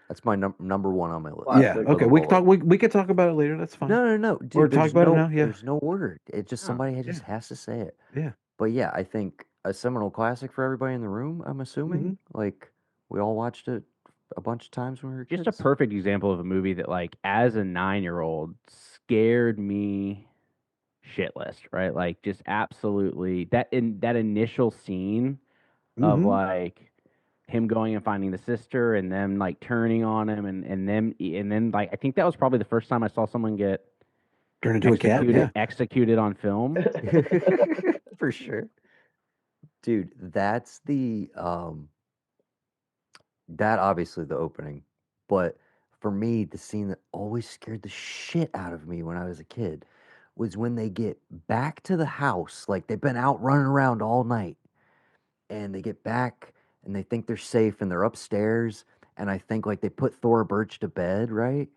That's my number one on my list. Yeah. Classic. Okay. the We can talk. bullet. We can talk about it later. That's fine. No, Or dude. talk about it now. Yeah. There's no order. It just Oh, somebody just yeah. has to say it. Yeah. But yeah, I think a seminal classic for everybody in the room. I'm assuming like we all watched it a bunch of times when we were Just kids. a perfect example of a movie that, like, as a 9-year-old, scared me shitless, right? Like, just absolutely that initial scene of like him going and finding the sister and them like turning on him and then like I think that was probably the first time I saw someone get Turn into a cat. Yeah. executed on film. For sure. Dude, that's the that obviously the opening, but for me, the scene that always scared the shit out of me when I was a kid was when they get back to the house, like they've been out running around all night, and they get back and they think they're safe and they're upstairs, and I think like they put Thora Birch to bed, right?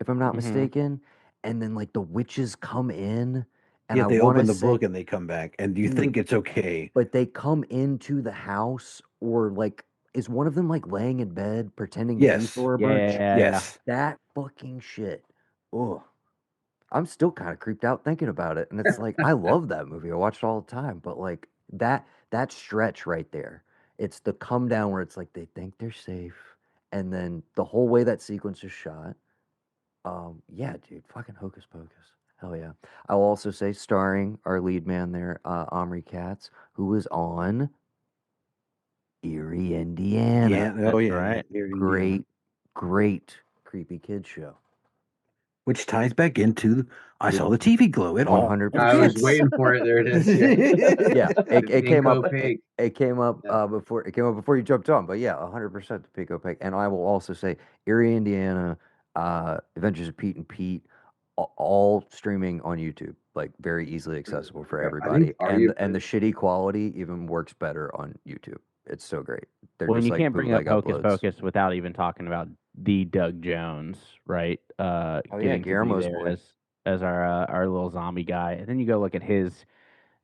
if I'm not Mhm. mistaken. And then like the witches come in, and Yeah, I they want to open the say, book and they come back, and you dude, think it's okay. but they come into the house, or like, is one of them like laying in bed pretending to be Yes. Yeah, Thorburch? yeah. Yes. That fucking shit. Oh, I'm still kind of creeped out thinking about it. And it's like, I love that movie. I watch it all the time. But like that stretch right there, it's the come down where it's like they think they're safe. And then the whole way that sequence is shot. Yeah, dude, fucking Hocus Pocus. Hell yeah. I'll also say starring our lead man there, Omri Katz, who was on Erie, Yeah. Indiana. Oh That's yeah. right. Here in Indiana. Great, great creepy kid show. Which ties back into I saw It the TV glow. It all I was 100%. waiting for it. There it is. Yeah. Yeah, The it pink came up. opaque. It came up Yeah. before you jumped on. But yeah, 100% the Pico Peg. And I will also say Erie, Indiana, Adventures of Pete and Pete, all streaming on YouTube, like very easily accessible for Okay. I think everybody. are And you the shitty quality even works better on YouTube. It's so great. They're Well, and just you like can't bring up bootleg Hocus uploads. Pocus without even talking about the Doug Jones, right? Oh yeah, Getting to be Guillermo's there boy. as our little zombie guy. And then you go look at his.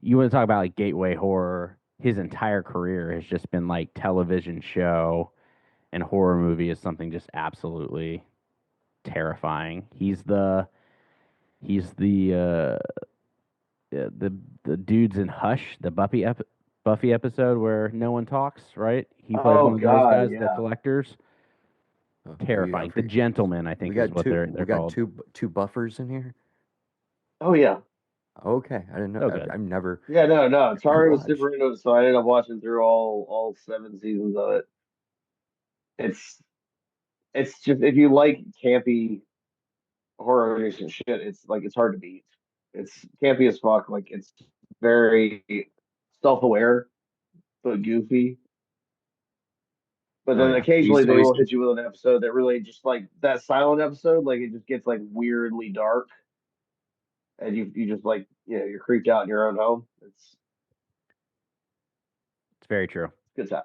You want to talk about like gateway horror? His entire career has just been like television show and horror movie is something just absolutely terrifying. He's the dudes in Hush, the Buffy episode where no one talks, right? He plays Oh one of those God, guys, the yeah. collectors. I Terrifying. The forget. Gentlemen, I think, is what they're We they're got called. two buffers in here. Oh yeah. Okay, I didn't know. So good. I've never Yeah, no. Tari was watched. super into it, so I ended up watching through all 7 seasons of it. It's it's just if you like campy horror adjacent shit, it's like it's hard to beat. It's campy as fuck. Like it's very self-aware but goofy. But Oh then yeah. occasionally So they he's will hit you with an episode that really just like that silent episode, like it just gets like weirdly dark, and you just like you're creeped out in your own home. It's It's very true. good time.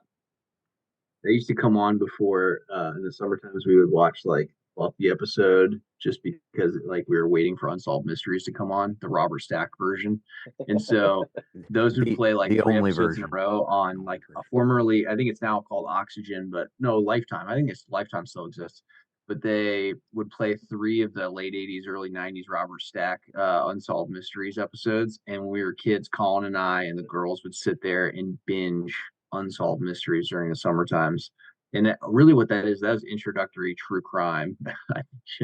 they used to come on before in the summer times we would watch like Buffy episode just because like we were waiting for Unsolved Mysteries to come on, the Robert Stack version. And so those would play like The three only episodes in a version. row on like a formerly, I think it's now called Oxygen, but no, Lifetime. I think it's Lifetime still exists. But they would play three of the late 80s, early 90s Robert Stack Unsolved Mysteries episodes. And when we were kids, Colin and I and the girls would sit there and binge Unsolved Mysteries during the summer times. And really, what that is, that was introductory true crime.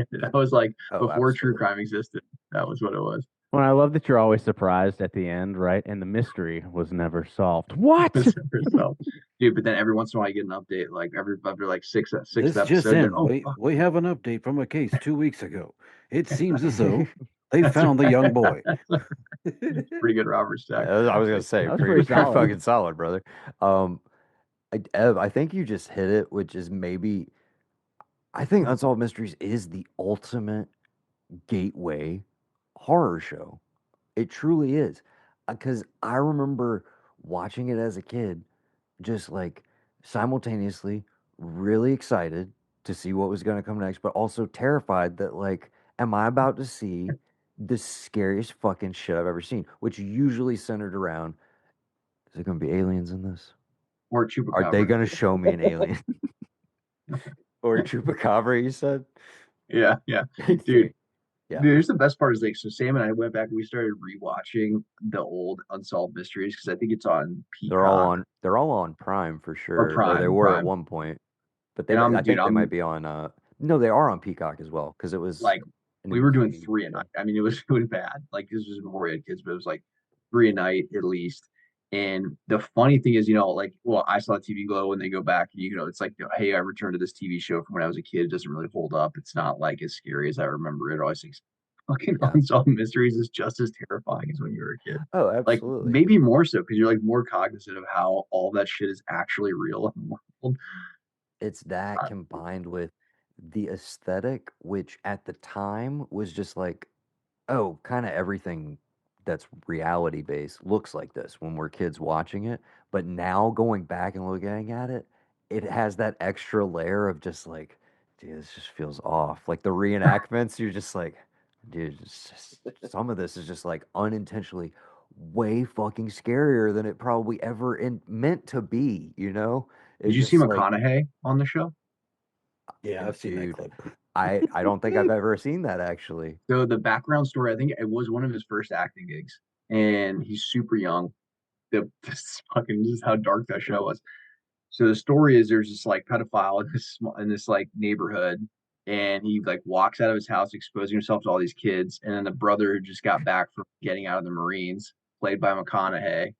That was like Oh, before true absolutely. crime existed. That was what it was. Well, I love that you're always surprised at the end, right? And the mystery was never solved. What? So, dude, but then every once in a while you get an update, like every like sixth This just episode. Like, in. oh We fuck, we have an update from a case 2 weeks ago. It seems as though they found the young boy. pretty good Robert Stack. I was gonna say That was pretty pretty solid. fucking solid, brother. Um, Ev, I think you just hit it, which is maybe I think Unsolved Mysteries is the ultimate gateway horror show. It truly is, because I remember watching it as a kid, just like simultaneously really excited to see what was going to come next, but also terrified that like, am I about to see the scariest fucking shit I've ever seen? Which usually centered around, is there going to be aliens in this? Or Are they Chupacabra. going to show me an alien? Or a chupacabra, you said? Yeah, dude. Dude, yeah, Here's the best part is like so Sam and I went back and we started rewatching the old Unsolved Mysteries because I think it's on Peacock they're all on Prime for or sure, or they Prime. were at Prime. one point. But And I dude, think they might I'm be on. No, they are on Peacock as well because it was like a we new were doing TV three a show. night. I mean, it was bad. Like this was before we had kids, but it was like three a night at least. And the funny thing is, like, well, I saw TV Glow when they go back, and it's like, hey, I returned to this TV show from when I was a kid. It doesn't really hold up. It's not like as scary as I remember it. Or I think fucking Yeah. Unsolved Mysteries is just as terrifying as when you were a kid. Oh, Like absolutely. maybe more so because you're like more cognizant of how all that shit is actually real in the world. It's that combined with the aesthetic, which at the time was just like, oh, kind of everything that's reality based looks like this when we're kids watching it. But now going back and looking at it, it has that extra layer of just like dude, this just feels off. Like the reenactments, you're just like, dude, some of this is just like unintentionally way fucking scarier than it probably ever meant to be, you know? Did It's you see just like, McConaughey on the show? Yeah, I've seen that dude, clip. I don't think I've ever seen that actually. So the background story, I think it was one of his first acting gigs, and he's super young. This is how dark that show was. So the story is there's this like pedophile in this like neighborhood, and he like walks out of his house exposing himself to all these kids, and then the brother who just got back from getting out of the Marines, played by McConaughey,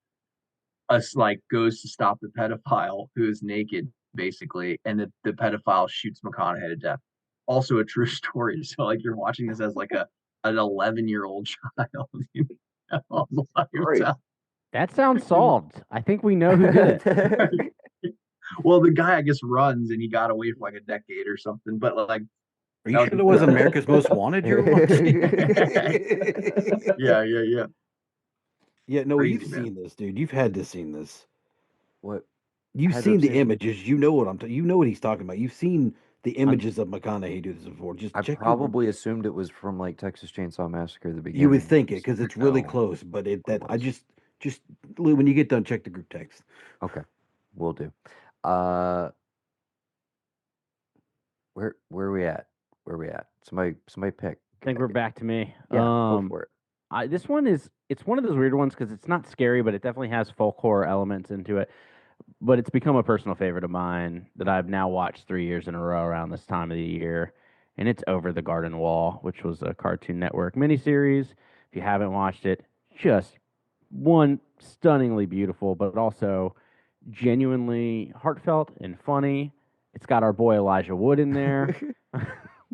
us like goes to stop the pedophile who is naked basically, and the pedophile shoots McConaughey to death. Also a true story. So like you're watching this as like an 11-year-old child, you know, by Great. yourself. That sounds solved. I think we know who did it. Well, the guy I guess runs and he got away for like a decade or something. But like, Are you sure it wasn't America's Most Wanted you're watching? yeah. Yeah, no, Crazy, you've man. seen this, dude. You've had to seen this. What? You've Had to seen have the seen it. images. You know what you know what he's talking about. You've seen the images of McConaughey do this before. Just I check probably assumed it was from like Texas Chainsaw Massacre at the beginning. you would think it because it's really No. close, but What it I was. just when you get done, check the group text. Okay, will do. Where are we at? Where are we at? Somebody pick. I think we're back to me. Yeah, go for it. This one it's one of those weird ones because it's not scary, but it definitely has folk horror elements into it. But it's become a personal favorite of mine that I've now watched 3 years in a row around this time of the year, and it's Over the Garden Wall, which was a Cartoon Network miniseries. If you haven't watched it, just one stunningly beautiful, but also genuinely heartfelt and funny. It's got our boy Elijah Wood in there.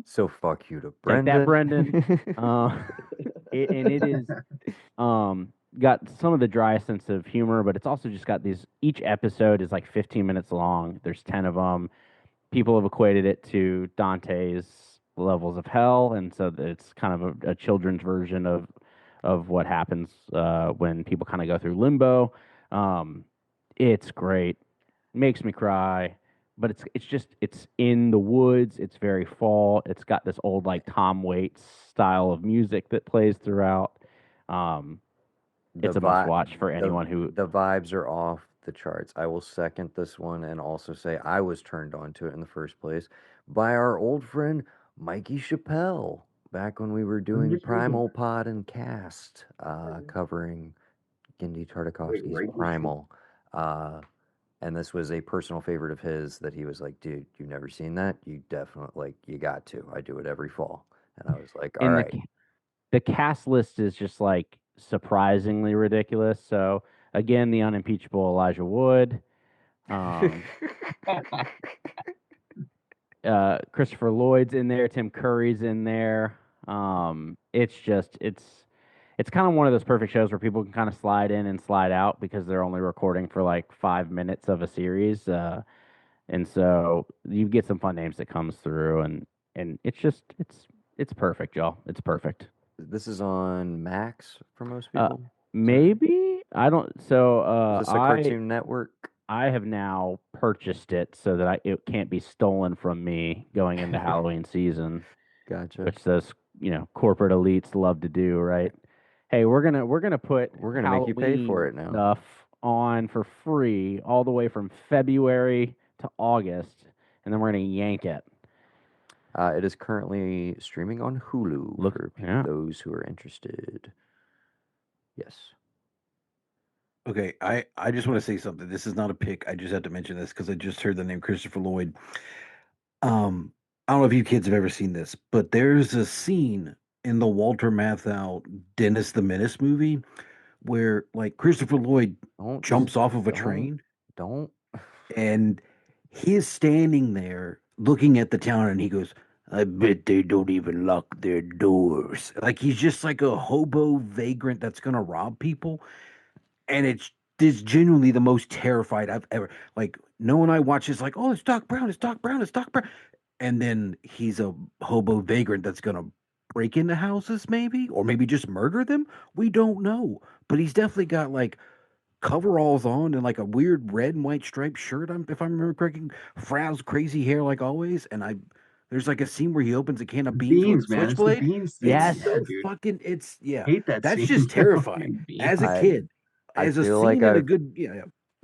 So fuck you to Take Brendan. that, Brendan. And it is got some of the driest sense of humor, but it's also just got these. Each episode is like 15 minutes long. There's 10 of them. People have equated it to Dante's levels of hell, and so it's kind of a children's version of what happens when people kind of go through limbo. It's great, makes me cry, but it's in the woods. It's very fall. It's got this old like Tom Waits style of music that plays throughout. It's a must watch for anyone who. The vibes are off the charts. I will second this one and also say I was turned on to it in the first place by our old friend Mikey Chappelle back when we were doing Primal Pod and Cast, covering Gendy Tartakovsky's Primal. And this was a personal favorite of his that he was like, dude, you've never seen that? You definitely, like, you got to. I do it every fall. And I was like, all right. The cast list is just like surprisingly ridiculous. So again, the unimpeachable Elijah Wood, Christopher Lloyd's in there, Tim Curry's in there. It's kind of one of those perfect shows where people can kind of slide in and slide out because they're only recording for like 5 minutes of a series. And so you get some fun names that comes through, and it's perfect, y'all. It's perfect. This is on Max for most people. Maybe I don't. So is this a Cartoon Network? I have now purchased it so that it can't be stolen from me going into Halloween season. Gotcha. Which those corporate elites love to do, right? Hey, we're gonna make you pay for it now. Stuff on for free all the way from February to August, and then we're gonna yank it. It is currently streaming on Hulu for those who are interested. Yes. Okay, I just want to say something. This is not a pick. I just have to mention this because I just heard the name Christopher Lloyd. I don't know if you kids have ever seen this, but there's a scene in the Walter Matthau Dennis the Menace movie where like Christopher Lloyd jumps off of a train. And he is standing there looking at the town and he goes, I bet they don't even lock their doors. Like he's just like a hobo vagrant that's gonna rob people. And it's genuinely the most terrified I've ever. Like no one I watch is like, oh, it's Doc Brown, it's Doc Brown, it's Doc Brown. And then he's a hobo vagrant that's gonna break into houses, maybe, or maybe just murder them. We don't know. But he's definitely got like coveralls on and like a weird red and white striped shirt. If I remember correctly, Frow's crazy hair like always. And There's like a scene where he opens a can of beans with a man. It's the switchblade. beans scene. Yes. It's so dude. fucking. It's Hate that That's scene. just terrifying. As a kid, I as a feel scene like and a I've good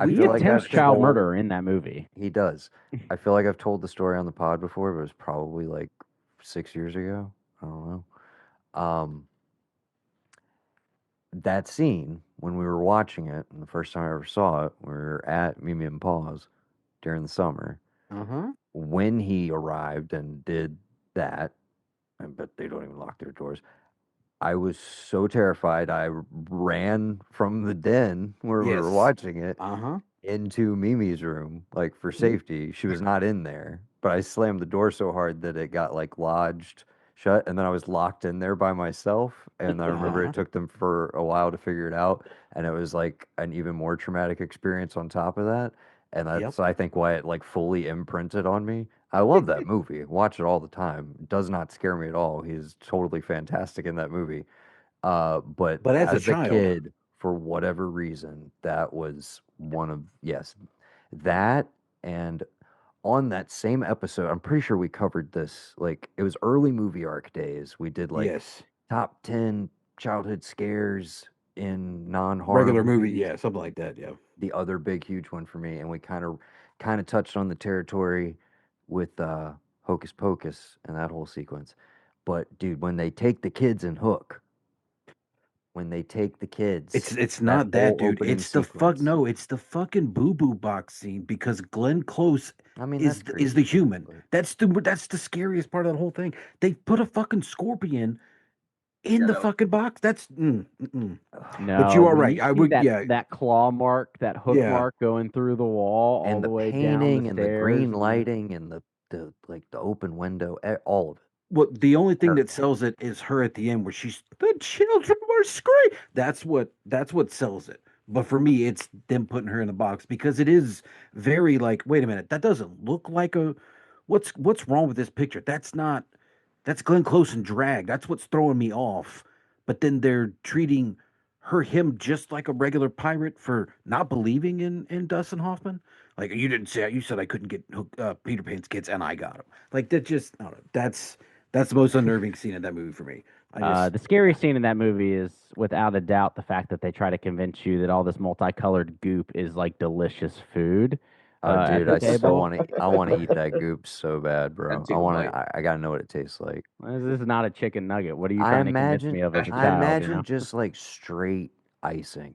I He feel like attempts I've child told murder in that movie. He does. I feel like I've told the story on the pod before, but it was probably like 6 years ago. I don't know. That scene when we were watching it, and the first time I ever saw it, we were at Mimi and Paws during the summer. When he arrived and did that, I bet they don't even lock their doors. I was so terrified. I ran from the den where we were Yes. watching it Uh-huh. into Mimi's room, like for safety. She was not in there, but I slammed the door so hard that it got like lodged shut, and then I was locked in there by myself. And I remember it took them for a while to figure it out, and it was like an even more traumatic experience on top of that. And that's I think why it like fully imprinted on me. I love that movie. Watch it all the time. It does not scare me at all. He's totally fantastic in that movie. But as a as a child, kid, for whatever reason, that was one of that. And on that same episode, I'm pretty sure we covered this. Like it was early movie arc days. We did like top 10 childhood scares in non-horror regular movie, movies. something like that. Yeah. The other big huge one for me, and we kind of touched on the territory with Hocus Pocus and that whole sequence. But dude, when they take the kids and Hook, when they take the kids, It's not that, dude. opening It's the sequence. it's the fucking boo boo box scene because Glenn Close I mean, is that's the crazy, human. but- That's the scariest part of the whole thing. They put a fucking scorpion in Yeah, the that was- fucking box. That's No, But you are when right. you I see would that claw mark, that hook Yeah. mark going through the wall all and the the way down painting the and the stairs. green lighting and the like the open window, all of it. Well, the only thing that Terrifying. sells it is her at the end where she's the children were screaming. That's what sells it. But for me, it's them putting her in the box because it is very like, wait a minute, that doesn't look like a what's wrong with this picture? That's Glenn Close and drag. That's what's throwing me off. But then they're treating him just like a regular pirate for not believing in Dustin Hoffman. Like you didn't say you said I couldn't get Peter Pan's kids and I got them. Like that just I don't know. That's the most unnerving scene in that movie for me. The scariest scene in that movie is without a doubt the fact that they try to convince you that all this multicolored goop is like delicious food. Oh, at dude, the I still table. want to. I want to eat that goop so bad, bro. take a bite. I gotta know what it tastes like. This is not a chicken nugget. What are you I trying to convince me of as a I child? imagine You know? just like straight icing.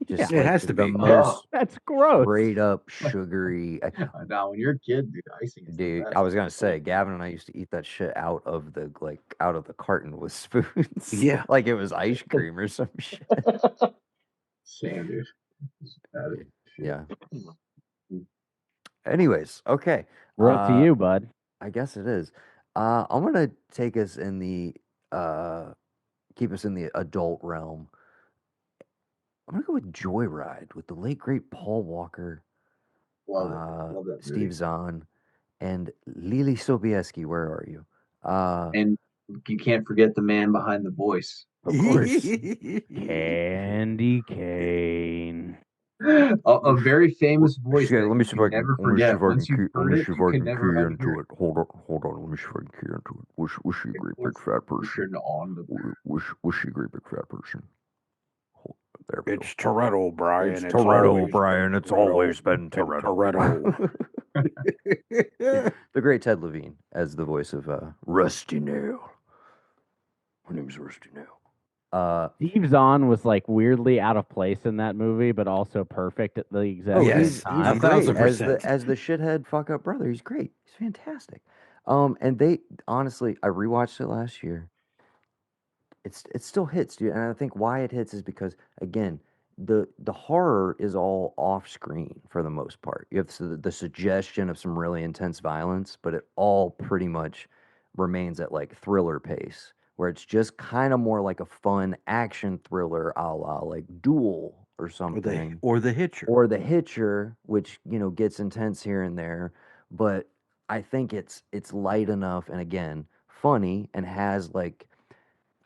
Yeah, Just it like has to the be. most that's gross. straight up sugary. Now, when you're a kid, dude, icing is the Dude, best. I was gonna say, Gavin and I used to eat that shit out of the carton with spoons. Yeah. Like it was ice cream or some shit. Same, dude. Yeah. Anyways, okay. We're up to you, bud. I guess it is. I'm gonna take us in the keep us in the adult realm. I'm gonna go with Joyride with the late great Paul Walker, Love it. Love that movie. Steve Zahn, and Lily Sobieski. Where are you? And you can't forget the man behind the voice. Of course. Candy cane. A very famous voice. Shit, that let me you see if I can can. never Let me see forget. if I Once can you've key. Let heard me it, see if you I can can never key unhear into it. it. Hold on. Let me see if I can key into it. Was she a great big fat person? Turn on the Was she a great big fat person? There we go. It's Toretto, Brian. It's Toretto, Brian. It's always been Toretto. The great Ted Levine as the voice of Rusty Nail. My name's Rusty Nail. Steve Zahn was like weirdly out of place in that movie, but also perfect at the exact yes. same He's time. great 1,000%. as the shithead fuck up brother. He's great. He's fantastic. And they honestly, I rewatched it last year. It still hits, dude. And I think why it hits is because again, the horror is all off screen for the most part. You have the suggestion of some really intense violence, but it all pretty much remains at like thriller pace, where it's just kind of more like a fun action thriller, a la like Duel or something, Or the Hitcher. or The Hitcher, which gets intense here and there. But I think it's light enough, and again, funny, and has like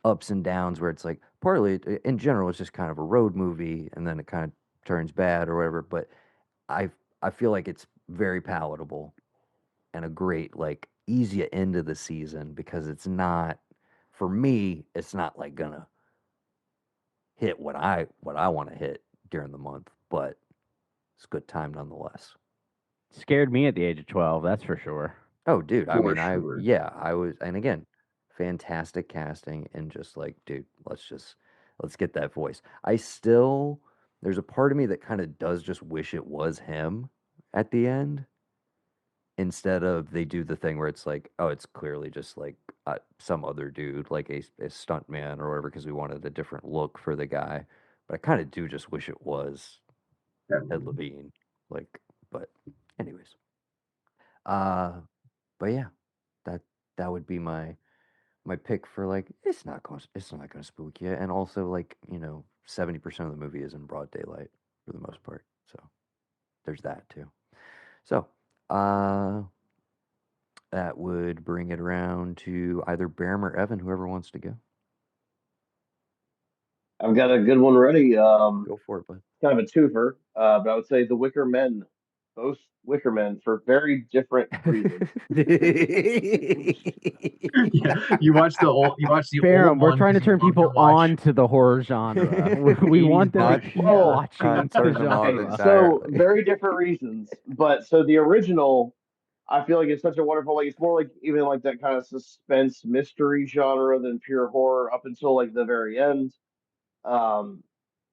ups and downs where it's like partly in general it's just kind of a road movie and then it kind of turns bad or whatever, but I I feel like it's very palatable and a great like ease you into the season because it's not, for me, it's not like gonna hit what I want to hit during the month, but it's a good time nonetheless. Scared me at the age of 12, that's for sure. Oh, dude, I For mean, sure. I was, and again, fantastic casting and just like, dude, let's get that voice. There's a part of me that kind of does just wish it was him at the end instead of they do the thing where it's like, oh, it's clearly just like some other dude, like a stunt man or whatever, because we wanted a different look for the guy. But I kind of do just wish it was Ed Levine. Like, but anyways, uh, but yeah, that that would be my pick for like it's not gonna spook you, and also like 70% of the movie is in broad daylight for the most part, so there's that too. So, uh, that would bring it around to either Barham or Evan, whoever wants to go. I've got a good one ready. Go for it, bud. Kind of a twofer, but I would say the Wicker Men, both Wicker Men for very different reasons. Yeah, you watch the old Barham, we're one trying to 'cause you turn love people watch on to the horror genre. We 80s want them to Buck. keep Well, watching not the turn them off genre. So entirely. very different reasons, but so the original, I feel like it's such a wonderful, like it's more like even like that kind of suspense mystery genre than pure horror up until like the very end. Um,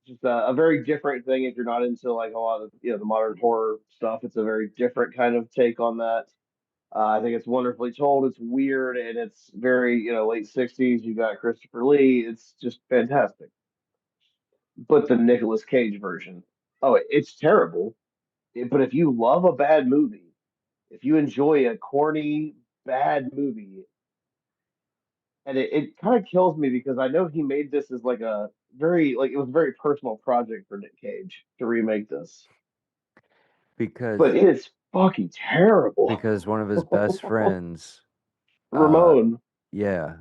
just a very different thing if you're not into like a lot of the modern horror stuff. It's a very different kind of take on that. I think it's wonderfully told. It's weird and it's very late '60s. You got Christopher Lee. It's just fantastic. But the Nicolas Cage version, oh, it's terrible. But if you love a bad movie, if you enjoy a corny bad movie, and it kind of kills me because I know he made this as like a very like it was a very personal project for Nick Cage to remake this, because but it is fucking terrible. one of his best friends, uh, Ramon, yeah,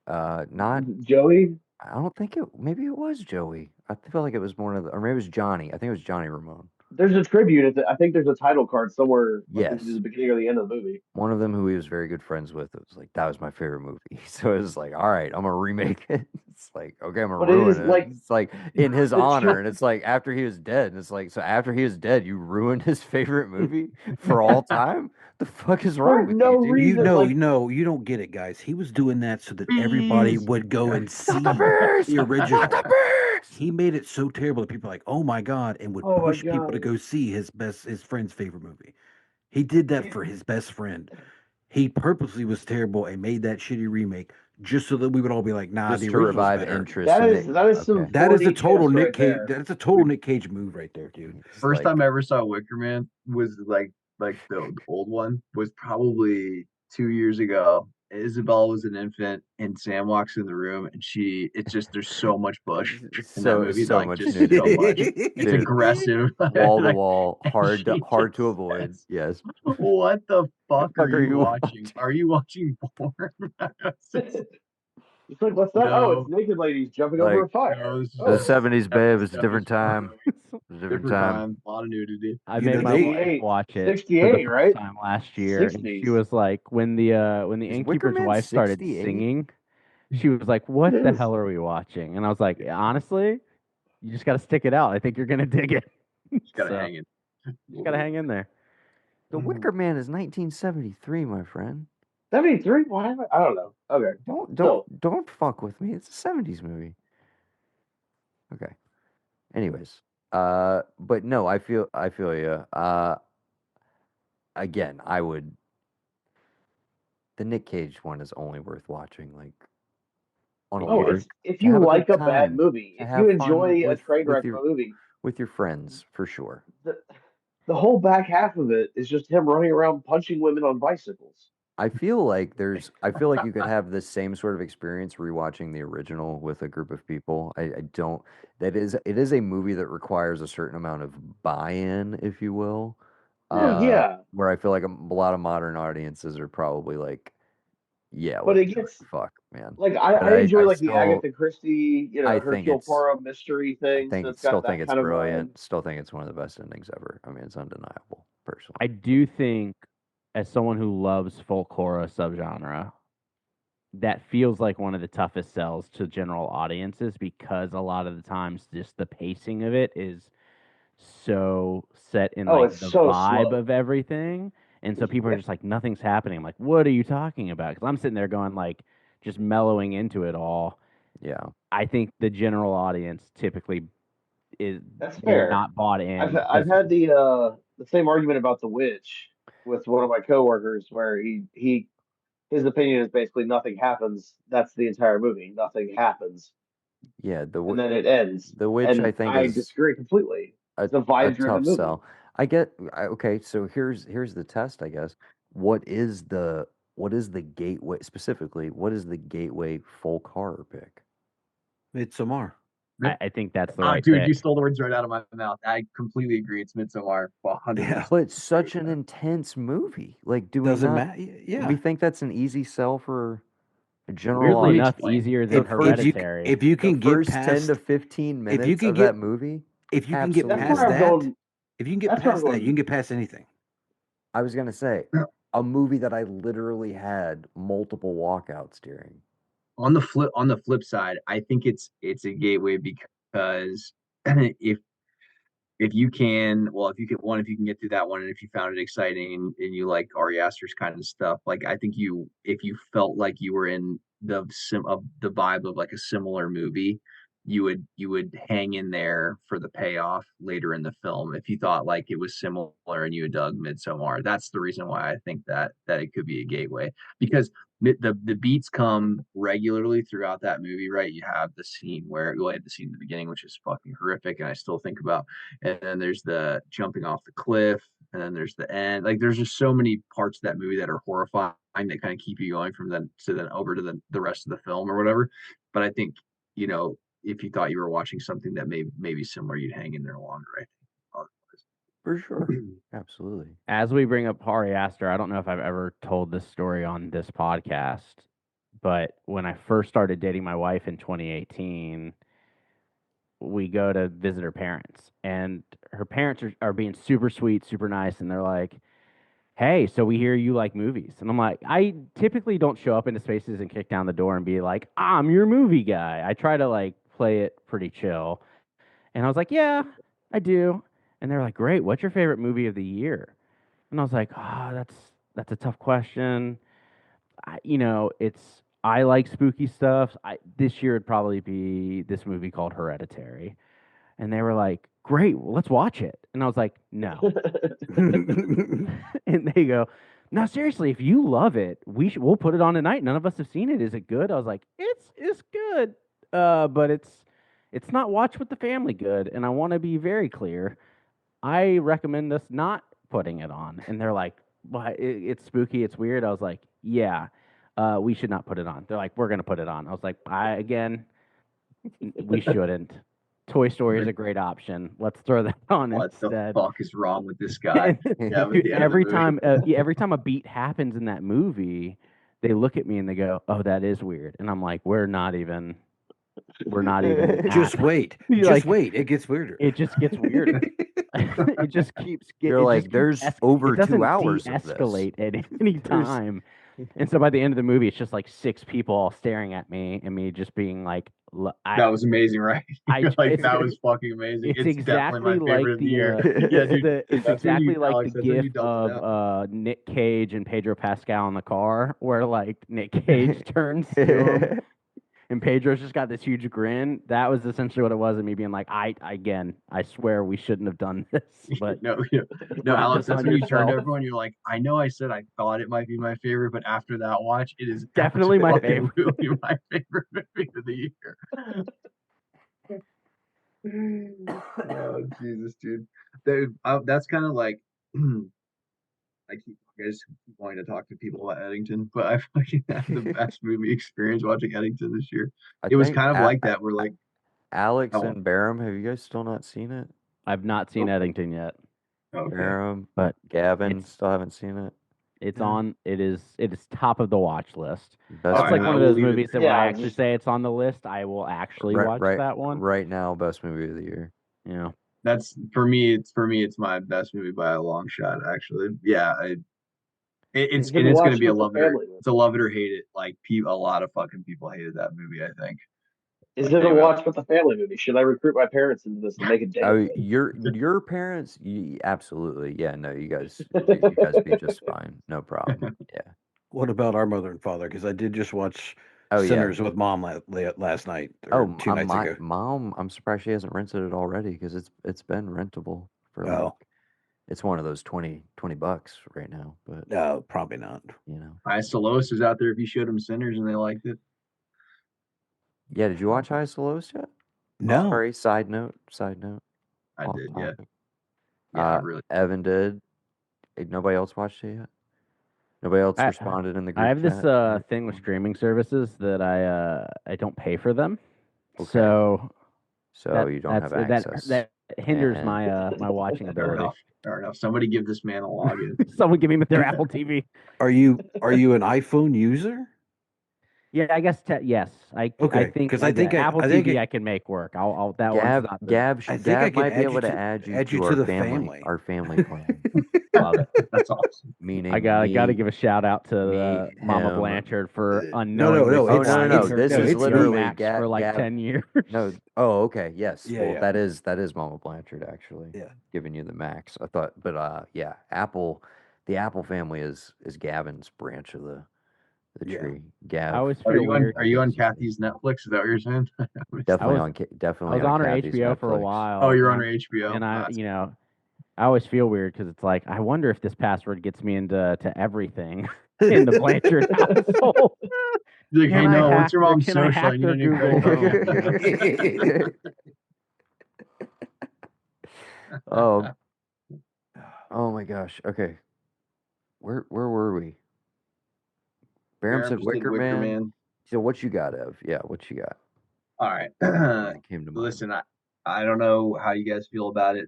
not Joey, I don't think maybe it was Joey. I feel like it was one of the, or maybe it was Johnny. I think it was Johnny Ramone. there's a tribute. I think there's a title card somewhere, like either the Yes. beginning or the end of the movie. One of them who he was very good friends with, it was like, that was my favorite movie. So it was like, all right, I'm gonna remake it. It's like, okay, I'm gonna But it ruin is it. like It's like in his the honor. And it's like after he was dead. And it's like, so after he was dead, you ruined his favorite movie for all time? The fuck is for wrong with no you, dude? reason. Like You don't get it, guys. He was doing that so that everybody Bees! would go and see Not the beast! the original. Not the beast! He made it so terrible that people are like, oh my god, and would oh my push people to god, go see his friend's favorite movie. He did that for his best friend. He purposely was terrible and made that shitty remake just so that we would all be like, nah, Just the to original's revive better. interest that in is it. that is some Okay. That is a 4D total chess Nick right Cage. there. That's a total Nick Cage move right there, dude. It's First like, time I ever saw Wicker Man was like the old one was probably 2 years ago. Isabel was an infant, and Sam walks in the room, and it's just there's so much bush in that movie, so like much just nudity. so much. It's Dude, aggressive, wall to like, wall, and she hard to just avoid. says, Yes. "What the fuck Fuck are are you you watching? watching? Are you watching porn?" It's like, what's that? Oh, it's No, naked ladies jumping over Like a fire. no, this is the Oh, just 70s, babe. every It's a step is different time. foreshadowing. It's a different Different time. time, a lot of nudity. I You made know, my wife 68, watch it for the 68, first right? time last year, and she 60s. was like, when the Is Wicker innkeeper's Man wife started 68? singing, she was like, It "What the is. hell are we watching?" And I was like, "Honestly, you just got to stick it out. I think you're gonna dig it." Just gotta So hang it. you just gotta hang in there. The Wicker Man is 1973, my friend. 73? Why? I don't know. Okay. Don't fuck with me. It's a 70s movie. Okay. Anyways, but no, I feel you. Again, I would. The Nick Cage one is only worth watching, like on a Oh, large, it's if to you have a like good a bad time, movie, to if you have fun enjoy a train wreck your movie, with your friends for sure. the the whole back half of it is just him running around punching women on bicycles. I feel like you could have the same sort of experience rewatching the original with a group of people. I don't, it is a movie that requires a certain amount of buy-in, if you will. Well, yeah, Where I feel like a lot of modern audiences are probably like, yeah, but it whatever, gets fuck, man. like But I enjoy I like the still Agatha Christie, I think Hercule it's Poirot mystery things that's still got think that it's kind of vibe. brilliant. Still think it's one of the best endings ever. I mean, it's undeniable, personally. I do think as someone who loves folk horror subgenre, that feels like one of the toughest sells to general audiences because a lot of the times just the pacing of it is so set in Oh, like it's the so vibe slow. of everything. And so people are just like, nothing's happening. I'm like, what are you talking about? Because I'm sitting there going, like, just mellowing into it all. Yeah. I think the general audience typically is That's they're fair. not bought in I've because had the same argument about The Witch with one of my coworkers, where he his opinion is basically nothing happens. That's the entire movie. Nothing happens, Yeah, and then it ends. the Witch I And think I is disagree completely. a It's a a vibe driven tough movie. sell. Okay, so here's the test, I guess. What is the gateway specifically? What is the gateway folk horror pick? Midsommar. I think that's the Oh, right dude, pick. you stole the words right out of my mouth. I completely agree. It's Midsommar. 100%. Yeah. But it's such an intense movie. Like, do we Doesn't not? matter. We Yeah. think that's an easy sell for a general Weirdly me audience. enough, explain. easier The than first Hereditary. If you the can get first 10 to past 15 if you minutes can of get that movie, if you can get That's past where I'm absolutely. that, going. if you can get That's where I'm past that, you going. can get past anything. I was gonna say a movie that I literally had multiple walkouts during. On the flip side, I think it's a gateway because if if you can get through that one, and if you found it exciting and you like Ari Aster's kind of stuff, like I think if you felt like you were in the vibe of like a similar movie, you would hang in there for the payoff later in the film if you thought like it was similar and you had dug Midsommar. That's the reason why I think that it could be a gateway, because the beats come regularly throughout that movie, right? You have the scene where you had the scene in the beginning, which is fucking horrific, and I still think about, and then there's the jumping off the cliff, and then there's the end. Like there's just so many parts of that movie that are horrifying that kind of keep you going from then to then over to the rest of the film or whatever. But I think, if you thought you were watching something that may be similar, you'd hang in there longer, I think. For sure. Absolutely. As we bring up Ari Aster, I don't know if I've ever told this story on this podcast, but when I first started dating my wife in 2018, we go to visit her parents, and her parents are being super sweet, super nice, and they're like, hey, so we hear you like movies. And I'm like, I typically don't show up into spaces and kick down the door and be like, I'm your movie guy. I try to like play it pretty chill. And I was like, yeah, I do. And they're like, great. What's your favorite movie of the year? And I was like, that's a tough question. I like spooky stuff. This year it'd probably be this movie called Hereditary. And they were like, great, well, let's watch it. And I was like, no. And they go, no, seriously, if you love it, we'll put it on tonight. None of us have seen it. Is it good? I was like, it's good. But it's not watch with the family good. And I want to be very clear. I recommend us not putting it on. And they're like, well, it's spooky, it's weird. I was like, yeah, we should not put it on. They're like, we're gonna put it on. I was like, we shouldn't. Toy Story is a great option. Let's throw that on What instead. the fuck is wrong with this guy? Yeah, Dude, every time a beat happens in that movie, they look at me and they go, "Oh, that is weird," and I'm like, "We're not even." Just wait. Just wait. It gets weirder. It just gets weirder. It just keeps getting. You're like, there's over 2 hours of this. Escalate at any time. And so by the end of the movie, it's just like 6 people all staring at me and me just being like, that was amazing, right? That was fucking amazing. It's exactly definitely my favorite like of the year. Yeah, dude. It's exactly like Alex, the that's when you gif doubled down. of Nick Cage and Pedro Pascal in the car, where like Nick Cage turns to him and Pedro's just got this huge grin. That was essentially what it was, and me being like, I swear we shouldn't have done this. But no, Alex, that's when you turned to everyone. You're like, I know I said I thought it might be my favorite, but after that watch, it is definitely my favorite. Really my favorite movie of the year. Oh Jesus, dude. That's kind of like I guys keep wanting to talk to people about Eddington, but I fucking had the best movie experience watching Eddington this year. It was kind of like that. We're like Alex and Barham. Have you guys still not seen it? I've not seen Eddington yet. Okay. Barham, but Gavin still haven't seen it. It's on. It is top of the watch list. Best It's like one of those movies that when I actually just say it's on the list, I will actually watch that one. Right now, best movie of the year. Yeah. That's for me. It's my best movie by a long shot. Actually, yeah. It's Then going watch to it be a with the love it or family. it's a love it or hate it. Like a lot of fucking people hated that movie. I think. Is Like, it they a were watch with the family movie? Should I recruit my parents into this and make a day of Oh, it? your parents, absolutely. Yeah, no, you guys be just fine. No problem. Yeah. What about our mother and father? Because I did just watch Oh yeah. Sinners with Mom last night or 2 nights my ago. mom, I'm surprised she hasn't rented it already because it's been rentable for like Oh, it's one of those $20 right now, but no, probably not. you know. Lois is out there if you showed them Sinners and they liked it. Yeah, did you watch Highest to Lowest yet? No. Sorry, side note. I Off did, yeah. topic. Yeah, really. Evan did. Nobody else watched it yet? Nobody else responded in the group I have chat? this thing with streaming services that I don't pay for them. Okay. So you don't have access. that hinders And- my my watching Fair ability. enough. Fair enough. Somebody give this man a login. Someone give me their Apple TV. Are you an iPhone user? Yeah, I guess yes. I Okay, think 'cause I think Apple I think TV it- I can make work. I'll that Gab, one's not the, Gab, I think Gab I can might be add you able to to- add add you you to to our the family. our family plan. love it. That's awesome. Meaning I got to me- give a shout out to me, Mama him. Blanchard for no, unknowingly no, Oh no, it's- subscribing this her is to literally Max for like Gab. 10 years. No. Oh, okay. Yes. Yeah, well, yeah. that is Mama Blanchard actually. Yeah. Giving you the max. I thought, but yeah, Apple, the Apple family is Gavin's branch of the Yeah. tree. Gav. I always Are feel you on weird. are you on Kathy's Netflix? Is that what you're saying? Definitely I definitely was on on her Kathy's HBO for a Netflix. while. Oh, you're and on her HBO. And I, That's- I always feel weird because it's like I wonder if this password gets me into everything in the Blanchard household. Like, Can hey, I no, hack what's your mom's can I social? hack You their need a Google credit card. Oh my gosh. Okay. Where were we? Barham Barham said just did Wicker Wicker Man. Man. So what you got, Ev? Yeah, what you got? All right. That came to mind. Listen, I don't know how you guys feel about it.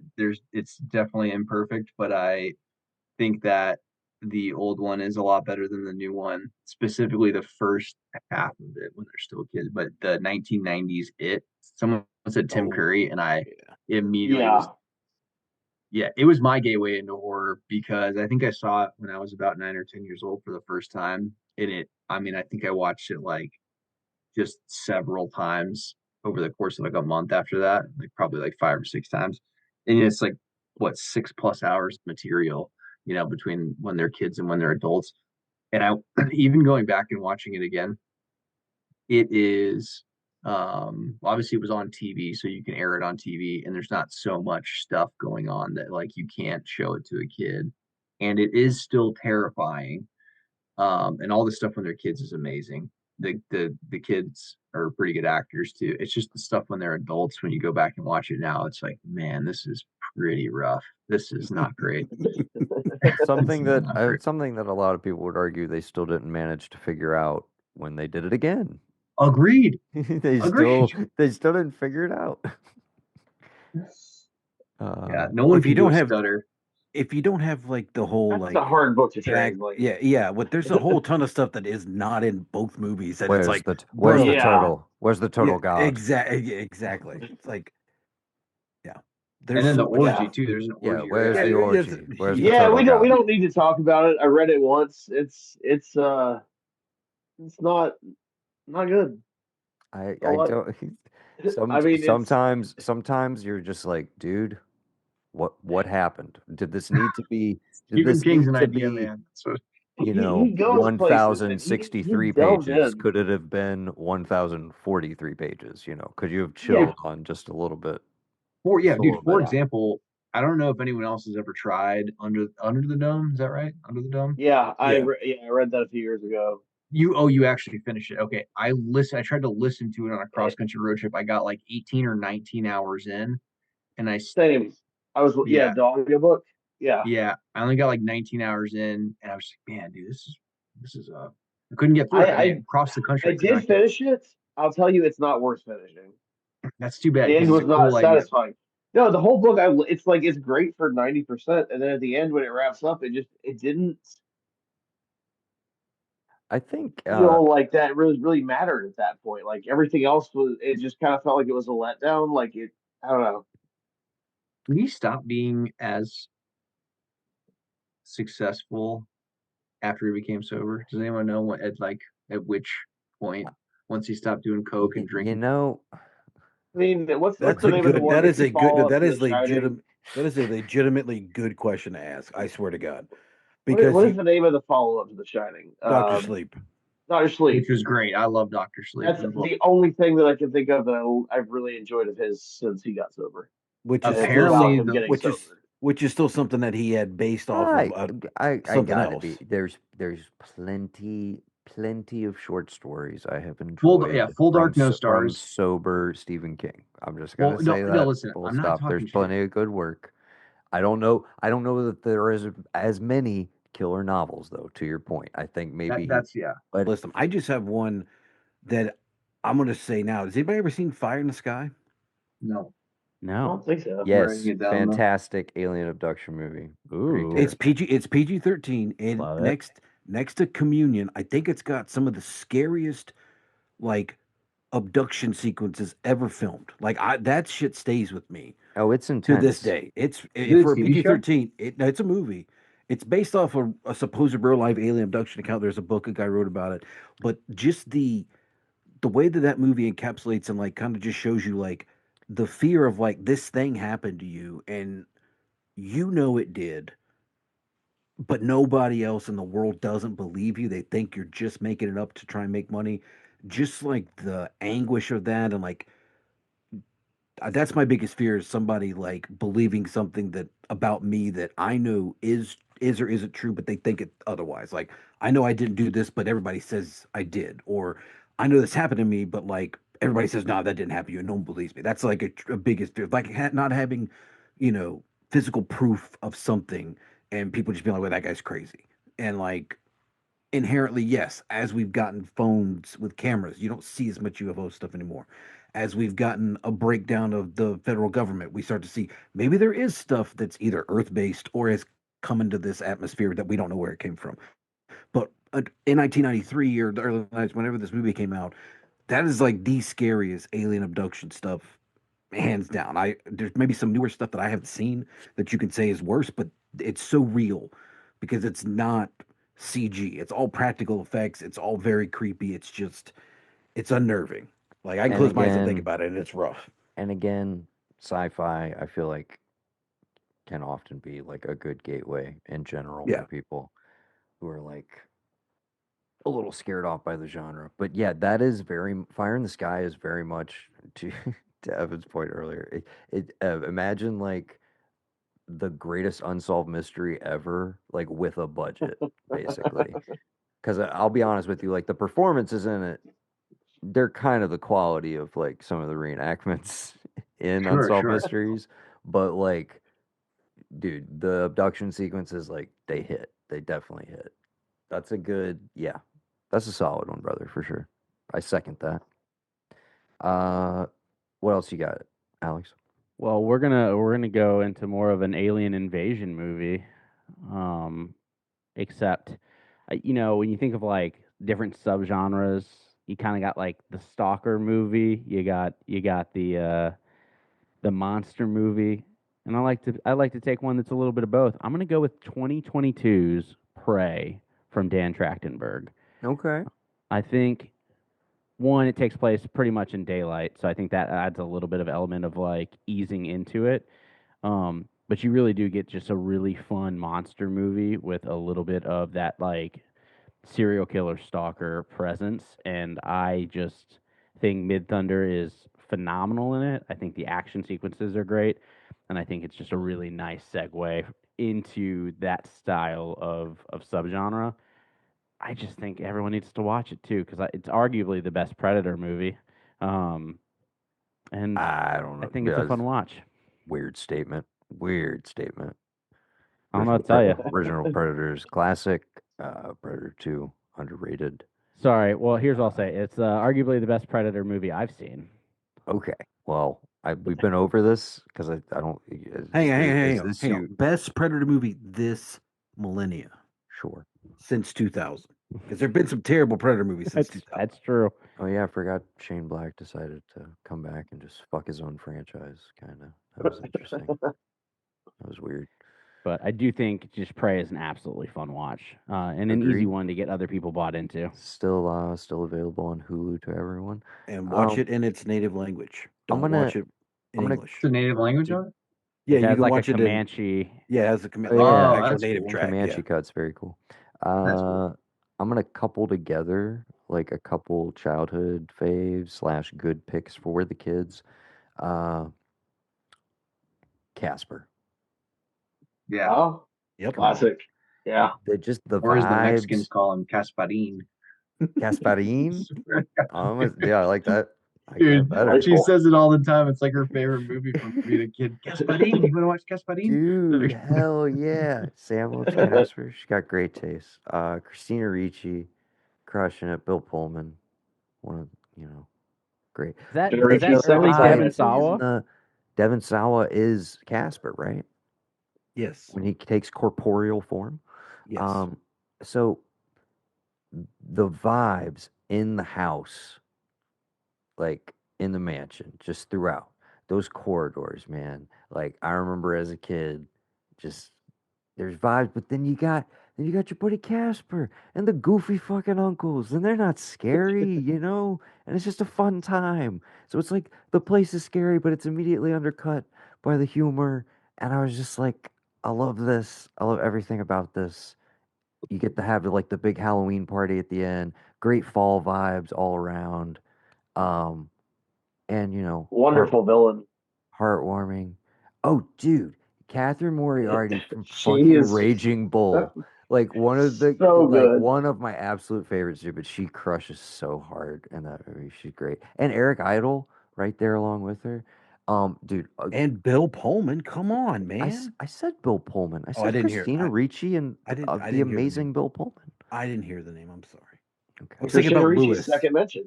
It's definitely imperfect, but I think that the old one is a lot better than the new one, specifically the first half of it when they're still kids. But the 1990s someone said Tim Oh, Curry, and I yeah. immediately Yeah. it was my gateway into horror because I think I saw it when I was about 9 or 10 years old for the first time. And I think I watched it like just several times over the course of like a month after that, like probably like 5 or 6 times. And it's like what 6+ hours of material, between when they're kids and when they're adults. And I even going back and watching it again, it is obviously it was on TV, so you can air it on TV, and there's not so much stuff going on that like you can't show it to a kid. And it is still terrifying. And all the stuff when they're kids is amazing. The kids are pretty good actors too. It's just the stuff when they're adults. When you go back and watch it now, it's like, man, this is pretty rough. This is not great. Something that not great. something that a lot of people would argue they still didn't manage to figure out when they did it again. Agreed. they Agreed. still didn't figure it out. Yeah, no well, one if you can do don't a have- stutter. If you don't have like the whole That's like a hard book to back, translate. yeah, but there's a whole ton of stuff that is not in both movies, and Where's it's like, where's bro, the Yeah. turtle? Where's the turtle yeah, god? exactly. It's like, yeah, And then the so much- orgy too. There's an Yeah, orgy. where's right the after. orgy? Where's the Yeah, turtle we god? don't need to talk about it. I read it once. It's not good. I A lot- don't. I mean, it's Sometimes you're just like, dude, what happened? Did this need to be? Did Stephen this King's need an to idea, be? man. So You he know, goes places, and 1,063 he delves pages. in. Could it have been 1,043 pages? Could you have Yeah. chilled on just a little bit? For Just a little for bit. example, I don't know if anyone else has ever tried Under the Dome. Is that right? Under the Dome. Yeah, I Yeah. read that a few years ago. You actually finished it. Okay. I tried to listen to it on a cross country road trip. I got like 18 or 19 hours in, and Same. I was Yeah. the audiobook. Yeah. I only got like 19 hours in, and I was like, man, dude, this is I couldn't get through it. I mean, across the country. I did finish it. I'll tell you, it's not worth finishing. That's too bad. The end It's was a not cool idea. satisfying. No, the whole book, it's like it's great for 90%, and then at the end when it wraps up, it didn't I think feel like that really mattered at that point. Like everything else it just kind of felt like it was a letdown. Like I don't know. Can he stop being as successful after he became sober? Does anyone know what at which point once he stopped doing coke and You drinking? know, I mean, what's That's the a name of the good. one That that's is the a good. follow up That to The is Shining? legitimate. That is a legitimately good question to ask. I swear to God, What is, because what is the name of the follow up to The Shining? Doctor Sleep, Doctor Which Sleep. was great. I love Doctor Sleep. That's the only thing that I can think of that I've really enjoyed of his since he got sober. which is And it's still about Apparently, him getting sober. which is still something that he had based off I of I something gotta else. be. There's plenty of short stories I have enjoyed Full Dark, No from Stars. sober Stephen King. I'm just Well, gonna no, say no. that Listen, full I'm not stop. There's talking shit. plenty of good work. I don't know. I don't know that there is as many killer novels though. To your point, I think maybe That's yeah. but Listen, I just have one that I'm going to say now. Has anybody ever seen Fire in the Sky? No, I No. don't think so. I'm writing yes, it down though. fantastic alien abduction movie. Pretty Ooh. It's terrifying. PG. It's PG-13, and Love it. next to Communion, I think it's got some of the scariest like abduction sequences ever filmed. Like that shit stays with me Oh, it's to this intense. day. Is it a For a TV show? PG-13. It's a movie. It's based off a supposed real life alien abduction account. There's a book a guy wrote about it, but just the way that that movie encapsulates and like kind of just shows you like the fear of like this thing happened to you and you know it did, but nobody else in the world doesn't believe you. They think you're just making it up to try and make money. Just like the anguish of that and like that's my biggest fear is somebody like believing something that about me that I know is or isn't true, but they think it otherwise. Like I know I didn't do this, but everybody says I did, or I know this happened to me, but like everybody says no, that didn't happen to you, and no one believes me. That's like a biggest fear, like not having, physical proof of something, and people just being like, "Well, that guy's crazy," and like inherently, yes, as we've gotten phones with cameras, you don't see as much UFO stuff anymore. As we've gotten a breakdown of the federal government, we start to see maybe there is stuff that's either Earth based or has come into this atmosphere that we don't know where it came from. But in 1993 or the early 90s, whenever this movie came out, that is like the scariest alien abduction stuff, hands down. There's maybe some newer stuff that I haven't seen that you can say is worse, but it's so real because it's not CG. It's all practical effects. It's all very creepy. It's unnerving. Like I can And close my eyes and think again, about it, and it's rough. sci-fi I feel like can often be like a good gateway in general Yeah. for people who are like a little scared off by the genre. But yeah, that is very Fire in the Sky is very much to to Evan's point earlier. Imagine like the greatest unsolved mystery ever, like with a budget, basically. Because I'll be honest with you, like the performances in it, they're kind of the quality of like some of the reenactments in Sure, Unsolved sure. Mysteries, but like, dude, the abduction sequences, like they hit, they definitely hit. That's a good, yeah, that's a solid one, brother, for sure. I second that. Uh, what else you got, Alex? Well, we're gonna go into more of an alien invasion movie. Um, except, when you think of like different subgenres, you kind of got like the stalker movie. You got the monster movie, and I like to take one that's a little bit of both. I'm gonna go with 2022's Prey from Dan Trachtenberg. Okay. I think one, it takes place pretty much in daylight, so I think that adds a little bit of element of like easing into it. But you really do get just a really fun monster movie with a little bit of that like serial killer stalker presence, and I just think Mid Thunder is phenomenal in it. I think the action sequences are great, and I think it's just a really nice segue into that style of subgenre. I just think everyone needs to watch it too because it's arguably the best Predator movie, um, and I don't I know. think it's a Yeah, fun watch. weird statement. Weird statement. I don't know what to tell you. Original Predators classic. Predator 2 underrated. Sorry. Well, here's what I'll say. It's arguably the best Predator movie I've seen. Okay. Well, we've been over this because I don't. Hang Is on, this hang on. you? Best Predator movie this millennia Sure. since 2000. Because there've been some terrible Predator movies since That's 2000. that's true. Oh yeah, I forgot Shane Black decided to come back and just fuck his own franchise. Kind of. That was interesting. That was weird. But I do think just Prey is an absolutely fun watch and an easy Agreed. one to get other people bought into. Still available on Hulu to everyone. And watch it in its native language. I'm Don't gonna- watch it in English. It's a native language on it? Yeah, It you has can like watch a it in. Comanche. Yeah, it has a Oh, yeah. actual That's native cool. track. Comanche Yeah. cuts, very cool. That's cool. I'm gonna couple together like a couple childhood faves / good picks for the kids. Casper. Yeah. Oh, Yep. classic. Yeah. Just the Or as the Mexicans vibes. call him, Casparin. Gasparin. Yeah, I like that. I like Dude, that better. she says it all the time. It's like her favorite movie from being a kid. Gasparin, you want to watch Gasparin? Dude, hell yeah. Sam loves Casper. She got great taste. Christina Ricci, crushing it. Bill Pullman, one of, great. Is that Sure, is that she's early second Devon time. Sawa? Devon Sawa is Casper, right? Yes. When he takes corporeal form. Yes. So the vibes in the house, like in the mansion, just throughout those corridors, man. Like I remember as a kid, just there's vibes, but then you got your buddy Casper and the goofy fucking uncles, and they're not scary, and it's just a fun time. So it's like the place is scary, but it's immediately undercut by the humor. And I was just like, I love this. I love everything about this. You get to have like the big Halloween party at the end, great fall vibes all around. Um, and Wonderful villain. heartwarming. Oh, dude, Catherine Moriarty from She fucking is Raging Bull, like so good. one of my absolute favorites, dude. But she crushes so hard in that movie. She's great, and Eric Idle right there along with her. Dude, And Bill Pullman, come on, man. I said Bill Pullman. I Oh, said I didn't hear. Christina Ricci and I didn't the hear the amazing name. Bill Pullman. I didn't hear the name. I'm sorry. Okay, I was thinking Christina about Ricci's Lewis. second mention.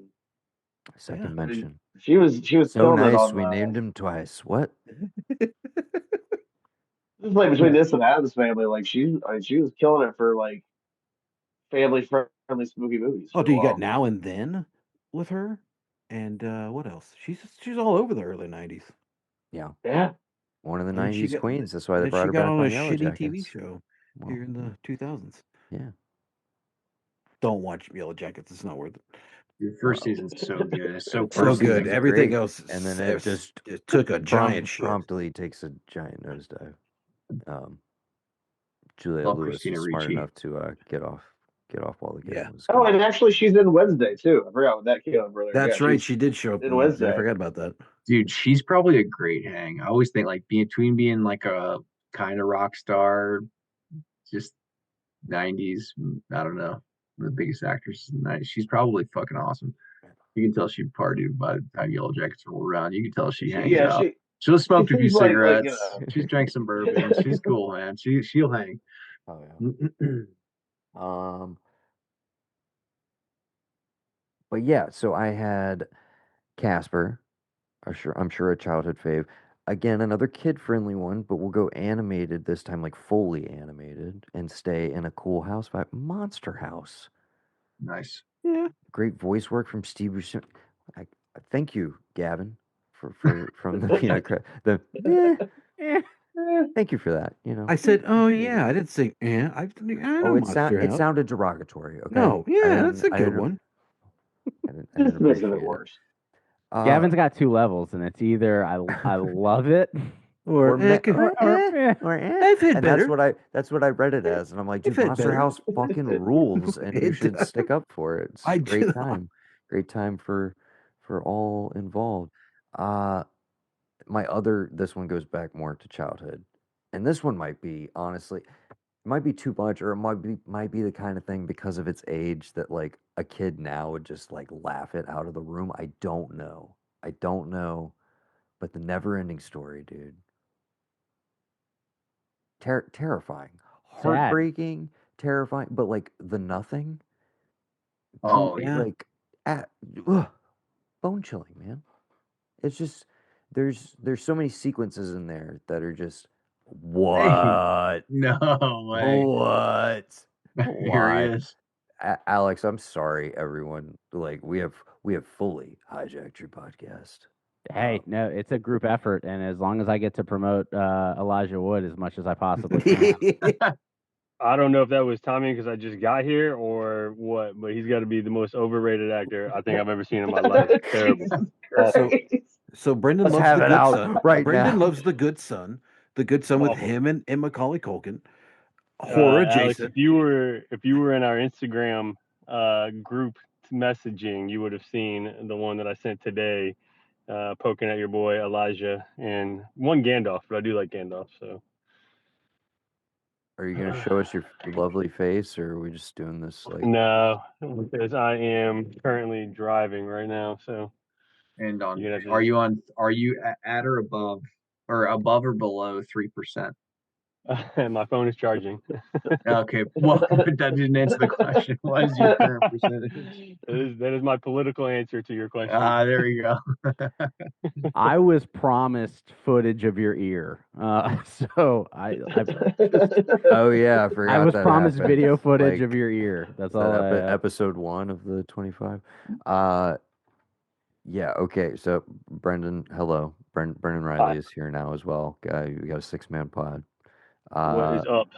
second Yeah. mention. She was So killing it nice. on. We named him twice. What? It's like between this and Adam's Family, like she was killing it for like family friendly spooky movies. Oh, for a dude, you got while. Now and Then with her, and what else? She's all over the early '90s. Yeah. Yeah. One of the And then she 90s got- queens. That's why And they then brought she her got back on on a Yellow shitty TV Jackets. show Well, here in the 2000s. yeah. Don't watch Yellow Jackets; it's not worth it. Your first season's so good. It's so First So season's good. perfect. Everything great, else, and then it just it took a giant shit. promptly takes a giant nosedive. Juliette Love Lewis Christina was smart Ricci. enough to get off while the Yeah. game was Oh, good. and actually, she's in Wednesday too. I forgot what that came up earlier. That's Yeah, right. she's She did show up in in Wednesday. I Wednesday. forgot about that. Dude, she's probably a great hang. I always think like between being like a kind of rock star, just 90s, I don't know, the biggest actress in the 90s. She's probably fucking awesome. You can tell she partied by the time Yellow Jackets roll around. You can tell she hangs out. She'll smoke a few seems like, cigarettes. She's drank some bourbon. She's cool, man. She'll hang. Oh yeah. But yeah, so I had Casper. I'm sure a childhood fave. Again, another kid-friendly one, but we'll go animated this time, like fully animated, and stay in a cool house vibe. Monster House. Nice. Yeah. Great voice work from Steve Buscemi. I thank you, Gavin, for from the peanut thank you for that. I said, "Oh yeah." I didn't say, "Yeah." I know Monster it House. sounded derogatory. Okay. No, yeah, that's a good one. I didn't Just making appreciate it worse. Gavin's got two levels, and it's either I love it Or I've had and better. that's what I read it as, and I'm like, dude, I've had Monster better. House fucking rules, and you It should does. stick up for it. It's I a great do. great time for all involved. This one goes back more to childhood, and this one might be honestly, it might be too much, or it might be the kind of thing because of its age that like a kid now would just like laugh it out of the room. I don't know. But the never-ending story, dude. Terrifying, Sad. heartbreaking, terrifying, but like the nothing. Oh, yeah. Like, bone chilling, man. It's just there's so many sequences in there that are just what? No way. What? Here he Why? is. Alex, I'm sorry, everyone. Like we have fully hijacked your podcast. Hey, no, it's a group effort, and as long as I get to promote Elijah Wood as much as I possibly can. I don't know if that was timing because I just got here or what, but he's got to be the most overrated actor I think I've ever seen in my life. Terrible. Awful. So Brendan Let's loves have the it good out son. right Brendan now. loves the good son. The good son with Awful. him and Macaulay Culkin. Horror Alex, adjacent. if you were in our Instagram group messaging, you would have seen the one that I sent today, poking at your boy Elijah and one Gandalf, but I do like Gandalf, so. Are you gonna show us your lovely face, or are we just doing this like? No, because I am currently driving right now, so. And on, You're gonna have are to you on? Are you at or above or below 3%? my phone is charging. Okay, well, that didn't answer the question. What is your current percentage? That is my political answer to your question. There you go. I was promised footage of your ear, so Oh yeah, I forgot I was that promised happened. video footage Like, of your ear. That's is all. that episode 1 of the 25. Yeah. Okay. So Brendan, hello. Brendan Reilly is here now as well. We got a 6-man pod. What is up?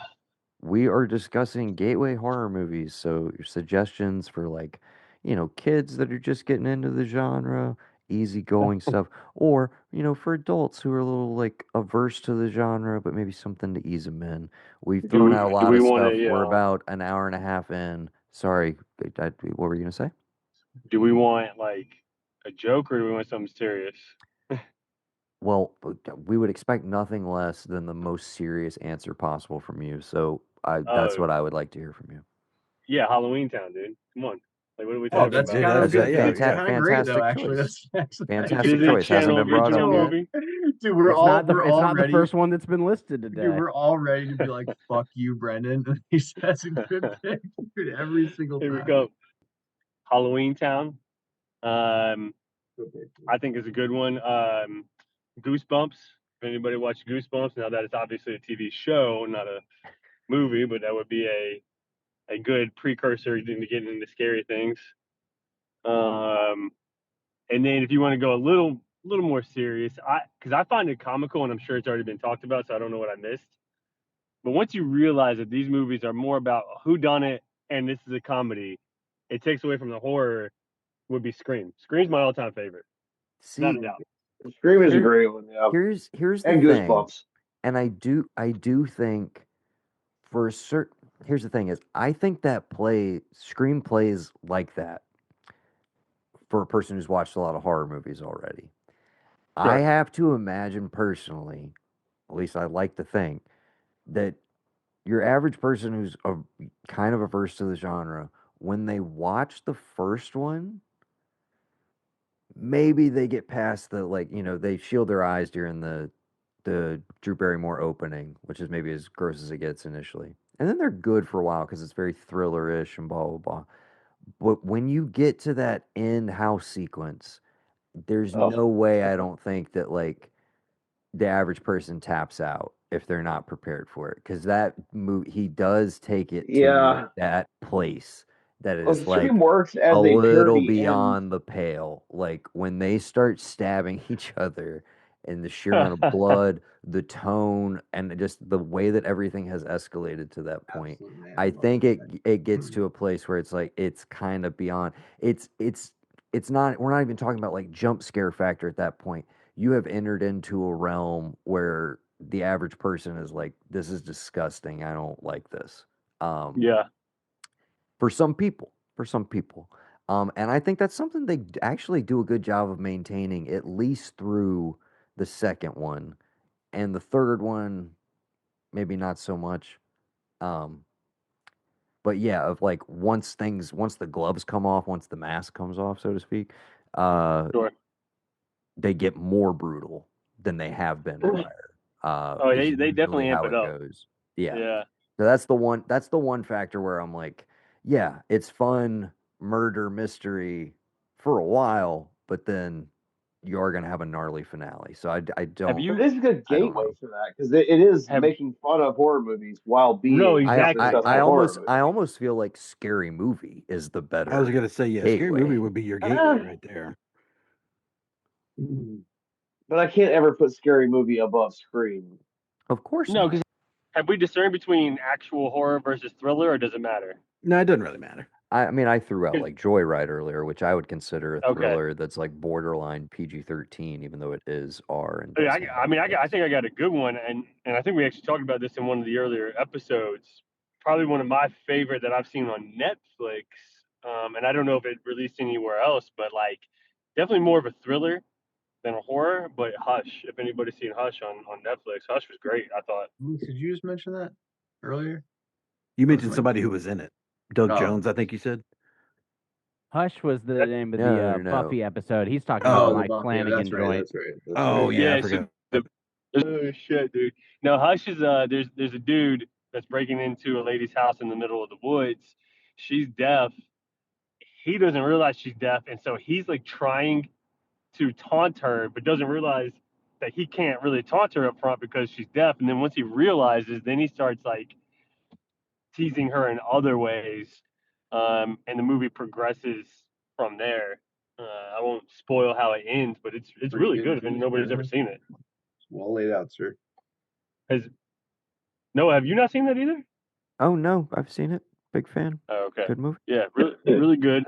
We are discussing gateway horror movies. So your suggestions for like, kids that are just getting into the genre, easygoing stuff, or for adults who are a little like averse to the genre, but maybe something to ease them in. We've thrown out a Do lot we of want stuff. to? We're about an hour and a half in. Sorry, what were you gonna say? Do we want like a joke or do we want something serious? Well, we would expect nothing less than the most serious answer possible from you. So that's Oh, what I would like to hear from you. yeah, Halloween Town, dude. Come on. Like, what are we Oh, talking that's about? kind of That's a good. That's kind of great though. fantastic Actually, choice. that's Fantastic Disney choice. Hasn't Channel been brought up original yet. movie. Dude, we're It's all not the ready. first one that's been listed today. Dude, we're all ready to be like, "Fuck you, Brendan." He says a good pick, dude, every single Here we time. go. Halloween Town. I think is a good one. Goosebumps. If anybody watched Goosebumps, now that it's obviously a TV show, not a movie, but that would be a good precursor to getting into scary things. And then if you want to go a little more serious, because I find it comical, and I'm sure it's already been talked about, so I don't know what I missed. But once you realize that these movies are more about who done it, and this is a comedy, it takes away from the horror. Would be Scream. Scream's my all-time favorite, not a See, doubt. Scream is a here, great one, yeah. here's the And thing, Goosebumps. and I do think for a certain. Here's the thing: is I think that Scream plays like that for a person who's watched a lot of horror movies already. I Sure. have to imagine personally, at least I like to think, that your average person who's kind of averse to the genre, when they watch the first one, maybe they get past the like, they shield their eyes during the Drew Barrymore opening, which is maybe as gross as it gets initially. And then they're good for a while because it's very thriller-ish and blah blah blah. But when you get to that end house sequence, there's Oh, no way I don't think that like the average person taps out if they're not prepared for it because he does take it to yeah. that place that Well, is Scream like works a as a little parody and beyond the pale. Like when they start stabbing each other and the sheer amount of blood, the tone, and just the way that everything has escalated to that point. Absolutely, man. I Love think that. it gets to a place where it's like it's kind of beyond. It's not. We're not even talking about like jump scare factor at that point. You have entered into a realm where the average person is like, this is disgusting. I don't like this. Um, Yeah. for some people, for some people. And I think that's something they actually do a good job of maintaining at least through the second one. And the third one, maybe not so much. Um, but yeah, of like once the gloves come off, once the mask comes off, so to speak, uh, Sure. they get more brutal than they have been prior. Oh, Is they usually definitely amp how it it up. goes. Yeah. Yeah. So that's the one factor where I'm like, yeah, it's fun murder mystery for a while, but then you are gonna have a gnarly finale. So I Have don't but you? it is a good I don't gateway know. for that because it is Have making fun of horror movies while No, being a exactly. I successful horror I movie. almost feel like Scary Movie is the I was better gonna say, yeah, Scary Movie gateway. would be your gateway right there. But I can't ever put Scary Movie above Scream. Of course No, not. because have we discerned between actual horror versus thriller, or does it matter? No, it doesn't really matter. I mean, I threw out 'Cause- like Joyride earlier, which I would consider a Okay. thriller that's like borderline PG-13, even though it is R and does have I mean, I violence. think I got a good one, and I think we actually talked about this in one of the earlier episodes. Probably one of my favorite that I've seen on Netflix, and I don't know if it released anywhere else, but like definitely more of a thriller than a horror. But Hush, if anybody's seen Hush on Netflix, Hush was great. I thought. Did you just mention that earlier? You Or was it mentioned my somebody who team? was in it. Doug Oh. Jones, I think you said. Hush was the name of No, the no. Buffy episode. He's talking Oh, about the Mike Buffy, Flanagan that's right. joint. That's right. That's Oh right. yeah, I So forgot. oh shit, dude. No, Hush is there's a dude that's breaking into a lady's house in the middle of the woods. She's deaf. He doesn't realize she's deaf, and so he's like trying to taunt her, but doesn't realize that he can't really taunt her up front because she's deaf. And then once he realizes, then he starts like teasing her in other ways, and the movie progresses from there. I won't spoil how it ends, but it's Pretty really good, good if too. nobody's ever Yeah. seen it. It's well laid out, sir. Noah, have you not seen that either? Oh no, I've seen it. Big fan. Oh, okay. Good movie. Yeah, really, really good.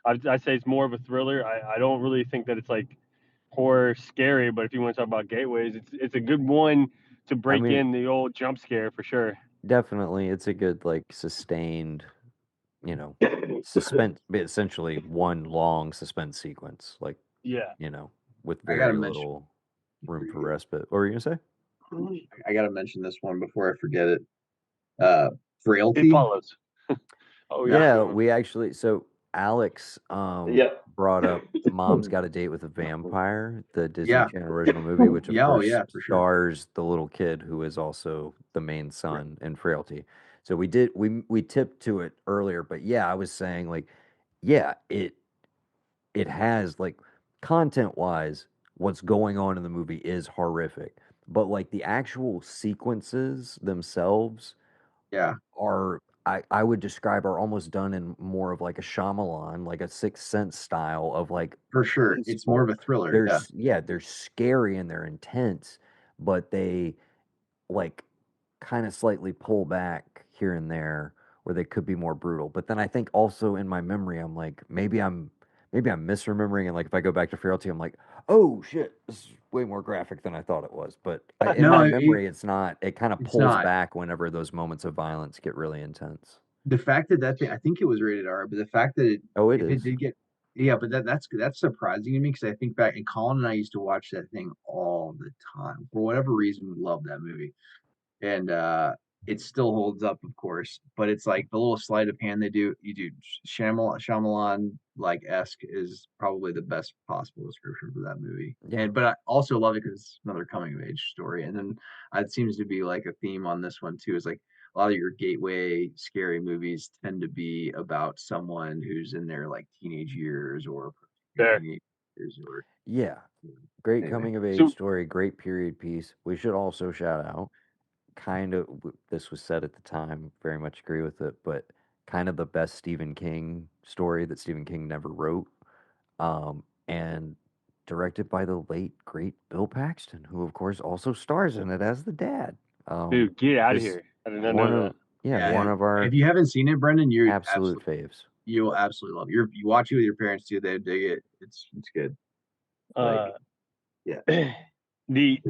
I'd say it's more of a thriller. I don't really think that it's like horror scary, but if you want to talk about gateways, it's a good one to break mean- in the old jump scare for sure. Definitely, it's a good like sustained, you know, suspense. Essentially, one long suspense sequence, like Yeah. you know, with I gotta very mention- little room for respite. What were you gonna say? I gotta mention this one before I forget it. It Frailty. follows. Oh yeah. Yeah, we actually Alex Yep. brought up Mom's Got a Date with a Vampire, the Disney Yeah. Channel original movie, which of Yeah, oh, course yeah, for sure. stars the little kid who is also the main son in Frailty. So we tipped to it earlier, but yeah, I was saying like, yeah, it has like content wise, what's going on in the movie is horrific, but like the actual sequences themselves Yeah. are I would describe are almost done in more of like a Shyamalan, like a Sixth Sense style of like For sure. It's more of a thriller. they're Yeah. they're scary and they're intense, but they like kind of slightly pull back here and there where they could be more brutal. But then I think also in my memory, I'm like maybe I'm misremembering, and like if I go back to Frailty, I'm like, oh shit, this is way more graphic than I thought it was. But in No, my it- memory, it's not. It kind of it's pulls not. back whenever those moments of violence get really intense. The fact that thing, I think it was rated R, but the fact that it is. did get, yeah, but that's surprising to me because I think back, and Colin and I used to watch that thing all the time. For whatever reason, we loved that movie. And it still holds up, of course, but it's like the little sleight of hand you do Shyamalan like esque is probably the best possible description for that movie. Yeah. But I also love it because it's another coming of age story. And then it seems to be like a theme on this one too. Is like a lot of your gateway scary movies tend to be about someone who's in their like teenage years or Fair. teenage years or Yeah. Great Anyway. coming of age So- story, great period piece. We should also shout out this was said at the time, very much agree with it, but kind of the best Stephen King story that Stephen King never wrote. And directed by the late great Bill Paxton, who of course also stars in it as the dad. Dude, get out of just here. I did not one know of one of And our if you haven't seen it, Brendan, you're absolute faves. you'll absolutely love it. You watch it with your parents too; they dig it. It's good. that. Yeah.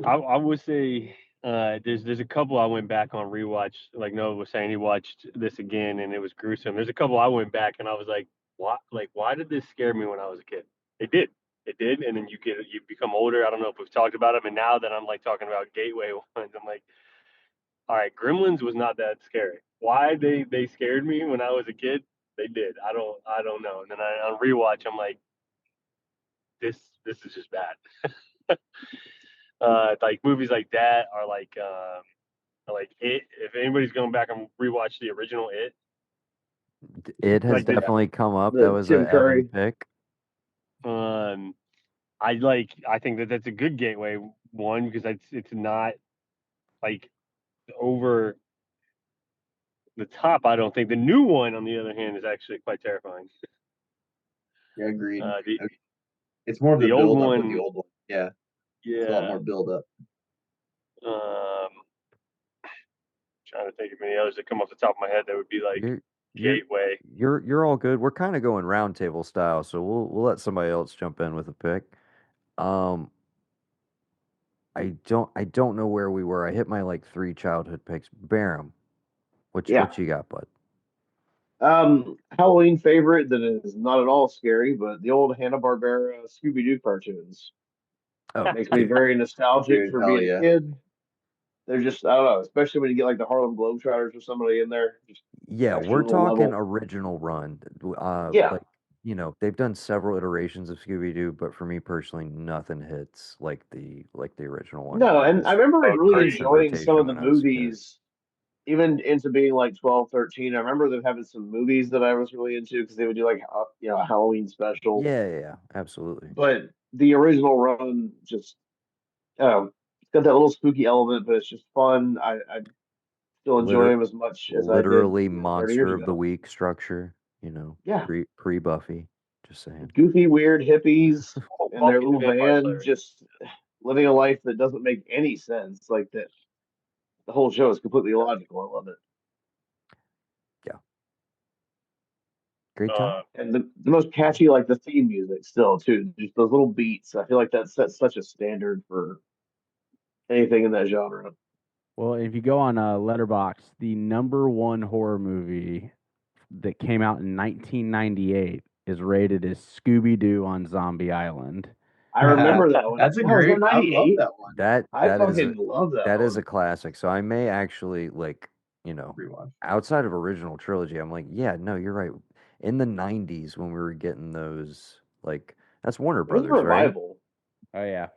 I would say there's a couple I went back on rewatch. Like Noah was saying, he watched this again and it was gruesome. There's a couple I went back and I was like, why did this scare me when I was a kid? It did, and then you become older. I don't know if we've talked about them, and now that I'm like talking about gateway ones, I'm like, all right, Gremlins was not that scary. Why they scared me when I was a kid? They did. I don't know. And then on rewatch, I'm like, this is just bad. Like movies like that are like It. If anybody's going back and rewatch the original It, It has like definitely come up. the That was Tim a Curry. Evan pick. I think that's a good gateway one because it's not like over the top. I don't think the new one, on the other hand, is actually quite terrifying. Yeah, agreed. The It's more of the old build up with one- the old one. Yeah. It's a lot more Yeah. build up. Trying to think of any others that come off the top of my head that would be like gateway. You're all good. We're kind of going roundtable style, so we'll let somebody else jump in with a pick. I don't know where we were. I hit my like 3 childhood picks. Barham, what you got, bud? Halloween favorite that is not at all scary, but the old Hanna-Barbera Scooby-Doo cartoons Oh, makes me dude. very nostalgic Dude, for hell being a yeah. kid. They're just, I don't know, especially when you get like the Harlem Globetrotters or somebody in there, just Yeah, extra we're little talking level. original run. Yeah. Like, they've done several iterations of Scooby-Doo, but for me personally, nothing hits like the original one. No, and I Because remember Oh, really purchased in agreed. enjoying some rotation of the when I was a kid. movies, even into being like 12, 13. I remember them having some movies that I was really into because they would do like, a Halloween special. Yeah, absolutely. But the original run just, it's got that little spooky element, but it's just fun. I still enjoy Liter them as much as I did, Literally 30 years monster of the ago. week structure, Yeah. pre Buffy. Just saying. Goofy, weird hippies Oh, in their Buffy the little Vampire van, Slayer. just living a life that doesn't make any sense. Like that, the whole show is completely illogical. I love it. Yeah. Great time. And the most catchy, like the theme music still too, just those little beats. I feel like that sets such a standard for anything in that genre. Well, if you go on Letterbox, the #1 horror movie that came out in 1998 is rated as Scooby-Doo on Zombie Island. I remember that one. That's a Oh, is that great. I love 98? that one. I That is fucking love that a one. classic. So I may actually Rewatch. outside of original trilogy, I'm like, yeah, no, you're right. In the 90s when we were getting those, like, that's Warner It was a Brothers, right? revival. Oh yeah.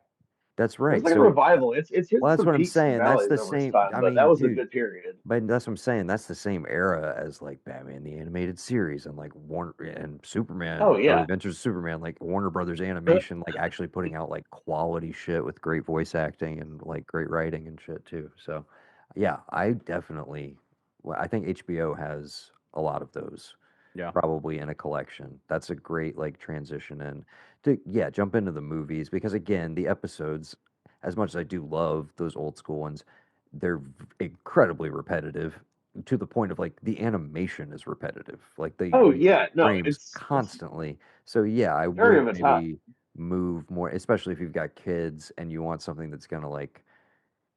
That's It was right. like a So revival. It's hit well, that's some what I'm peaks and saying. That's valleys the over its same. time, I but that mean, was a dude, good period. but that's what I'm saying. That's the same era as like Batman the Animated Series and like Warner and Superman Oh or yeah. Adventures of Superman, like Warner Brothers Animation, like actually putting out like quality shit with great voice acting and like great writing and shit too. So, yeah, I definitely, well, I think HBO has a lot of those Yeah. probably in a collection. That's a great like transition in to jump into the movies because again, the episodes, as much as I do love those old school ones, they're incredibly repetitive to the point of like the animation is repetitive. Like they Oh use yeah. No, frames it's constantly. So yeah, I very would of its time. maybe move more, especially if you've got kids and you want something that's gonna like,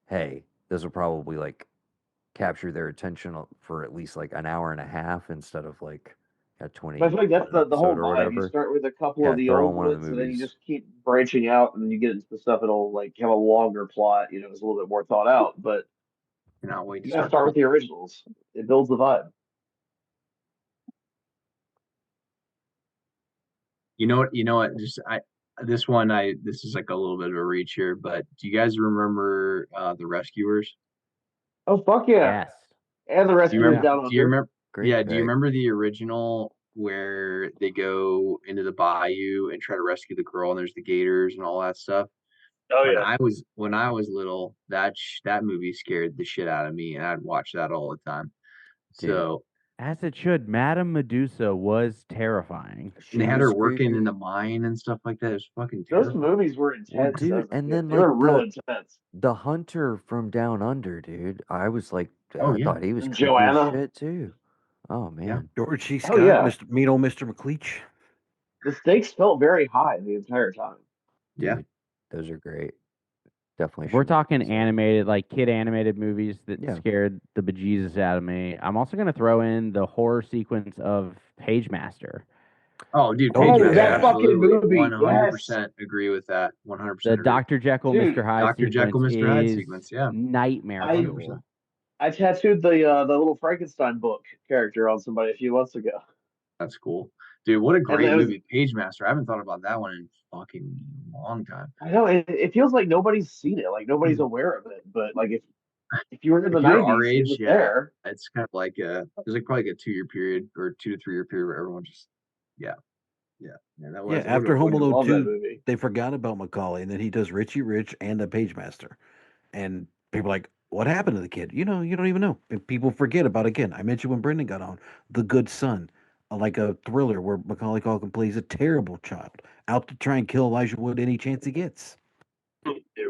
hey, this will probably like capture their attention for at least like an hour and a half instead of like a But I feel 20 like that's minute the episode whole or vibe. You whatever. start with a couple of Yeah, the throw old on one of the ones, and then you movies. just keep branching out, and you get into the stuff that'll like have a longer plot. It's a little bit more thought out. But Cannot wait to you gotta start. start with the originals. It builds the vibe. You know what? You know what? Just this is like a little bit of a reach here, but do you guys remember the Rescuers? Oh fuck yeah! Yes. And the Do you Rescuers remember? Yeah. Down Do you Under. remember? Great Yeah. Do you pick. remember the original where they go into the bayou and try to rescue the girl, and there's the gators and all that stuff? Oh When yeah. I was little, that movie scared the shit out of me, and I'd watch that all the time. Dude, So, As it should. Madame Medusa was terrifying. and they she had was her working in creepy. the mine and stuff like that. It was fucking Those terrifying. movies were Well, intense dude, as a and kid. then They like were real intense. the hunter from Down Under, dude. I was like, Oh I yeah, thought he was And creepy as Joanna. shit too. Oh yeah. man. George C. Oh Scott, yeah. Mr. Mean old Mr. McLeach. The stakes felt very high the entire time. Yeah. Dude, those are great. Definitely We're should talking revisit. animated, like kid animated movies that Yeah. scared the bejesus out of me. I'm also going to throw in the horror sequence of Pagemaster. Oh, dude, Oh, Oh, Pagemaster, that yeah. fucking absolutely, movie. Yes. 100% agree with that. 100% The agree. Dr. Jekyll, Mr. Dude, Hyde Dr. Jekyll, sequence Mr. Hyde is sequence, yeah, nightmare I 100%. fuel. I tattooed the little Frankenstein book character on somebody a few months ago. That's cool, dude. What a And great it was movie, Pagemaster. I haven't thought about that one in fucking long time. I know it feels like nobody's seen it, like nobody's Hmm. aware of it. But like if you were in the If you're our '90s, it age, was yeah, there. it's kind of like there's like probably like a 2 year period or 2 to 3 year period where everyone just, yeah, yeah. That Yeah, was after Home Would Alone love that 2, movie. they forgot about Macaulay, and then he does Richie Rich and the Pagemaster. And people are like, what happened to the kid? You don't even know. And people forget about, again, I mentioned when Brendan got on, The Good Son, like a thriller where Macaulay Culkin plays a terrible child, out to try and kill Elijah Wood any chance he gets. It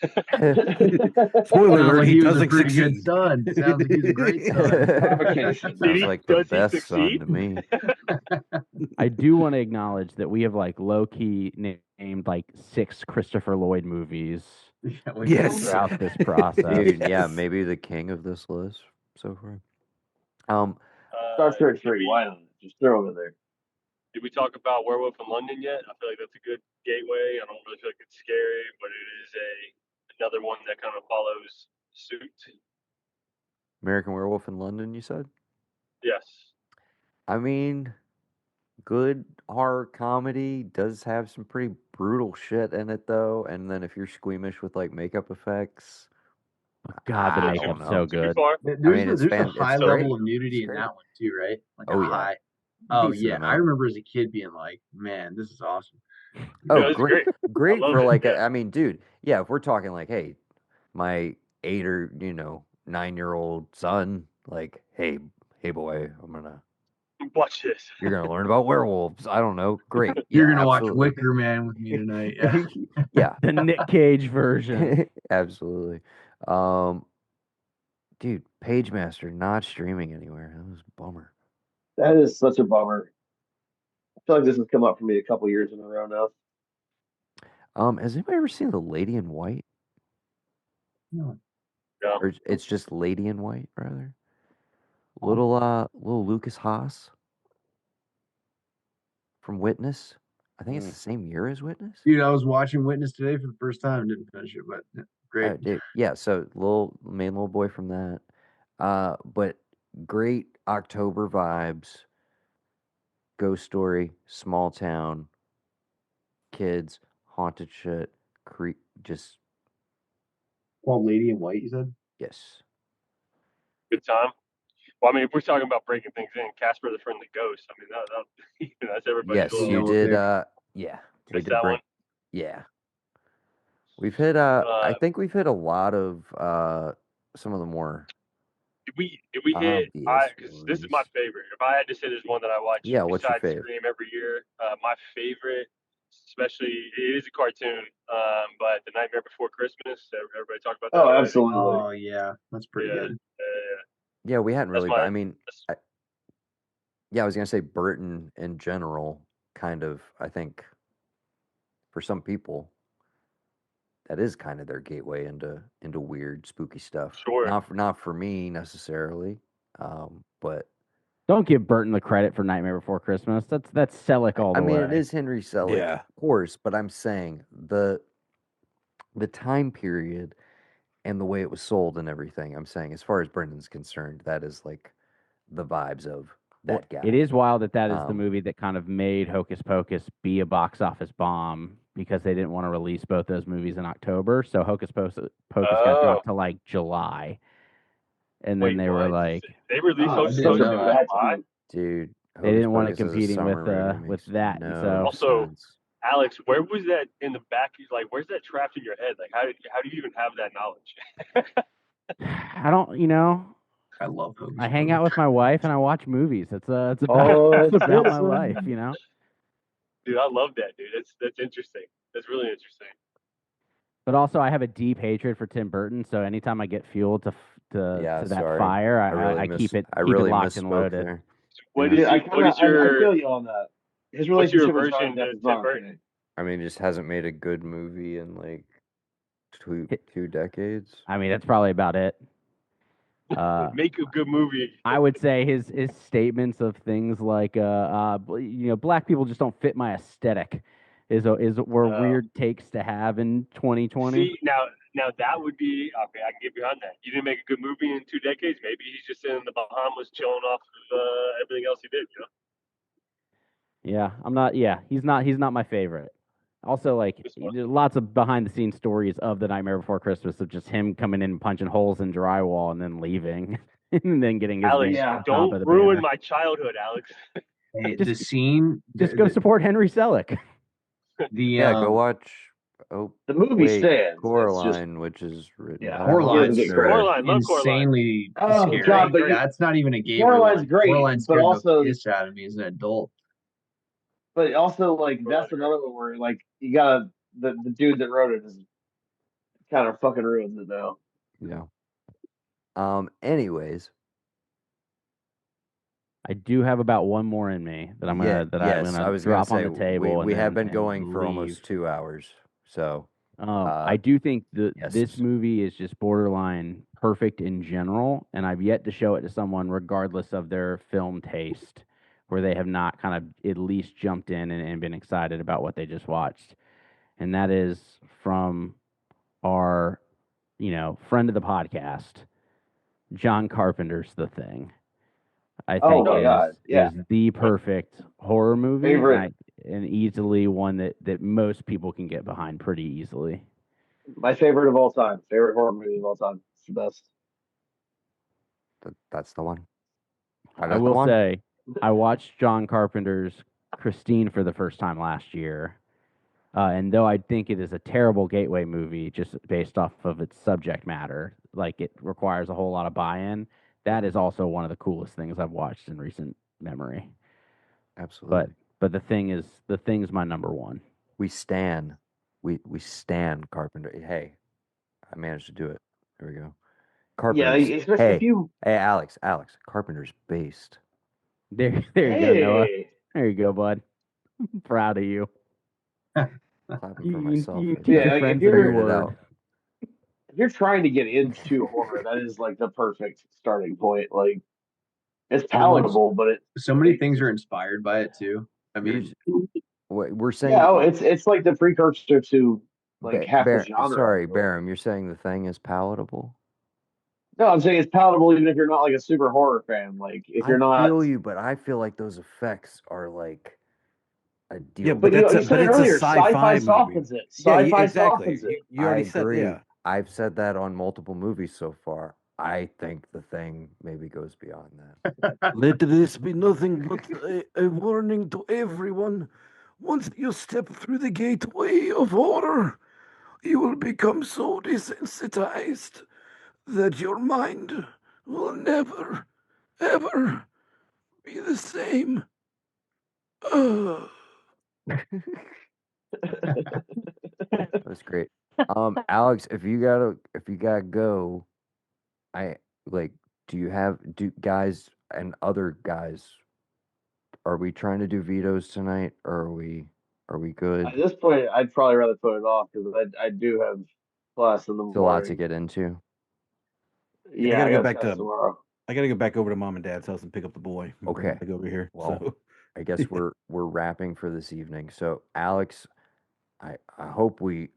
Spoiler Sounds alert, like he he was a doesn't pretty good succeed. son. Sounds like he was a great son. Provocation. Sounds he- like the does he best son succeed? to me. I do want to acknowledge that we have like low key named like 6 Christopher Lloyd movies Yeah, we Yes. throughout this process. Dude, yeah, Yes. maybe the king of this list so far. Star Trek Did 3, we- why not? Just throw it in there. Did we talk about Werewolf in London yet? I feel like that's a good gateway. I don't really feel like it's scary, but it is another one that kind of follows suit. American Werewolf in London, you said? Yes. I mean, good horror comedy, does have some pretty brutal shit in it though. And then if you're squeamish with like makeup effects, God, the I makeup's don't know. so Too good. far. There's, mean, there's a high it's level great. of nudity It's in great. that one too, right? Like Oh, a yeah. high. Oh Decent yeah, I amount. remember as a kid being like, "Man, this is awesome." Oh, it's great, great. great love for it, like yeah. I mean, dude, yeah. If we're talking like, hey, my 8 or 9-year-old son, like, hey boy, Watch this. you're gonna learn about werewolves. I don't know. Great. You're Yeah, gonna watch absolutely. Wicker Man with me tonight. Yeah. Yeah, The Nick Cage version. absolutely. Dude, Pagemaster not streaming anywhere. That was a bummer. That is such a bummer. I feel like this has come up for me a couple years in a row now. Has anybody ever seen The Lady in White? No. No. Or it's just Lady in White, rather. Oh. Little Lucas Haas from Witness. I think it's the same year as Witness. Dude, I was watching Witness today for the first time. Didn't finish it, but great. Dude, yeah, so main little boy from that. But great October vibes. Ghost story, small town, kids, haunted shit, just Well, Lady in White, you said? yes. Good time. Well, I mean, if we're talking about breaking things in, Casper the Friendly Ghost. I mean, that's everybody's Yes, little. you know what did. they're- Yeah, we Missed did that break. one? Yeah, we've hit. I think we've hit a lot of some of the more. Did we hit? Obvious Because this is my ones. favorite. If I had to say there's one that I watch Yeah, what's your besides fave? Scream every year, my favorite, especially it is a cartoon, but The Nightmare Before Christmas. Everybody talk about that. Oh, already? absolutely. Oh yeah, that's pretty Yeah. good. Yeah, we hadn't That's really. my- I mean, yeah, I was gonna say Burton in general, kind of. I think for some people, that is kind of their gateway into weird, spooky stuff. Sure. Not for me necessarily, but Don't give Burton the credit for Nightmare Before Christmas. That's Selick all the I mean, way. it is Henry Selick, Yeah. of course. But I'm saying the time period and the way it was sold and everything. I'm saying, as far as Brendan's concerned, that is like the vibes of that guy. It is wild that is the Um, movie that kind of made Hocus Pocus be a box office bomb because they didn't want to release both those movies in October. So Hocus Pocus got dropped to like July. And then Wait, they were what? like, They released Oh, I Hocus didn't Pocus know in that. July? Dude, They didn't want it Hocus as a competing with, summer movie with makes that, no so- Also, sense. Alex, where was that in the back? Like, where's that trapped in your head? Like, how do you even have that knowledge? I don't, I love Hocus I hang Pocus. out with my wife and I watch movies. It's about, Oh, it's about my seriously? life, Dude, I love that, dude. That's interesting. That's really interesting. But also, I have a deep hatred for Tim Burton. So anytime I get fuel to Yeah, that sorry. fire, really I keep it I keep really it locked and misspoke loaded. there. What Yeah. is Yeah, I your feel you on that. His what's your relationship with aversion Johnny Depp to is not Tim Burton? okay. I mean, just hasn't made a good movie in like two decades. I mean, that's probably about it. Make a good movie. I would say his statements of things like, black people just don't fit my aesthetic, were weird takes to have in 2020. See, now that would be okay. I can get behind that. You didn't make a good movie in 2 decades. Maybe he's just in the Bahamas chilling off of everything else he did. Yeah, I'm not. Yeah, he's not my favorite. Also, like, there's lots of behind the scenes stories of The Nightmare Before Christmas of just him coming in and punching holes in drywall and then leaving and then getting his Alex, name at the top don't of the ruin banner. my childhood, Alex. Hey, Just- the scene. Just go support Henry Selick. Yeah, go watch. Oh, The movie stands. Coraline, which is written. Yeah, by Coraline's he doesn't get Coraline, love Coraline. insanely Oh, scary. God, but That's not even a gay. Coraline's great, Coraline but scared also- the piss out of me as an adult. But also, like, that's another one where, like, you got the dude that wrote it is kind of fucking ruins it now. Yeah. Anyways, I do have about one more in me that I'm yeah, gonna yes, I was gonna drop on say the table. we and have then, been going and for leave. almost 2 hours, so I do think yes. this movie is just borderline perfect in general, and I've yet to show it to someone, regardless of their film taste, where they have not kind of at least jumped in and been excited about what they just watched. And that is from our, friend of the podcast, John Carpenter's The Thing. I Oh think my God, yeah. is the perfect horror movie, Favorite. and easily one that most people can get behind pretty easily. My favorite of all time. Favorite horror movie of all time. It's the best. That's the one. I will say, I watched John Carpenter's Christine for the first time last year, and though I think it is a terrible gateway movie just based off of its subject matter, like it requires a whole lot of buy-in, that is also one of the coolest things I've watched in recent memory. Absolutely. But the thing's my number one. We stand Carpenter. Hey, I managed to do it. There we go. Carpenter's. Yeah, especially if you. Hey, Alex. Carpenter's based. There you go, Noah. There you go, bud. I'm proud of you. Clapping for myself. Yeah, like, if you're if you're trying to get into horror, that is like the perfect starting point. Like, it's palatable, but so many things are inspired by it too. I mean, we're saying. Yeah, it's like the precursor to like half the genre. Sorry, Barham, you're saying The Thing is palatable? No, I'm saying it's palatable even if you're not like a super horror fan. Like if you're not. I feel you, but I feel like those effects are like a deal. Yeah, but you said it earlier. Sci-fi softens it. Sci-fi softens it. You already said, yeah. I've said that on multiple movies so far. I think The Thing maybe goes beyond that. Let this be nothing but a warning to everyone. Once you step through the gateway of horror, you will become so desensitized that your mind will never, ever be the same. That's great. Alex, if you gotta go, do guys and other guys, are we trying to do vetoes tonight, or are we good? At this point, I'd probably rather put it off because I do have class in the morning. Still a lot to get into. Yeah, I gotta go back tomorrow. I gotta go back over to mom and dad's house and pick up the boy. Okay, back over here. Well, so. I guess we're wrapping for this evening. So, Alex, I hope we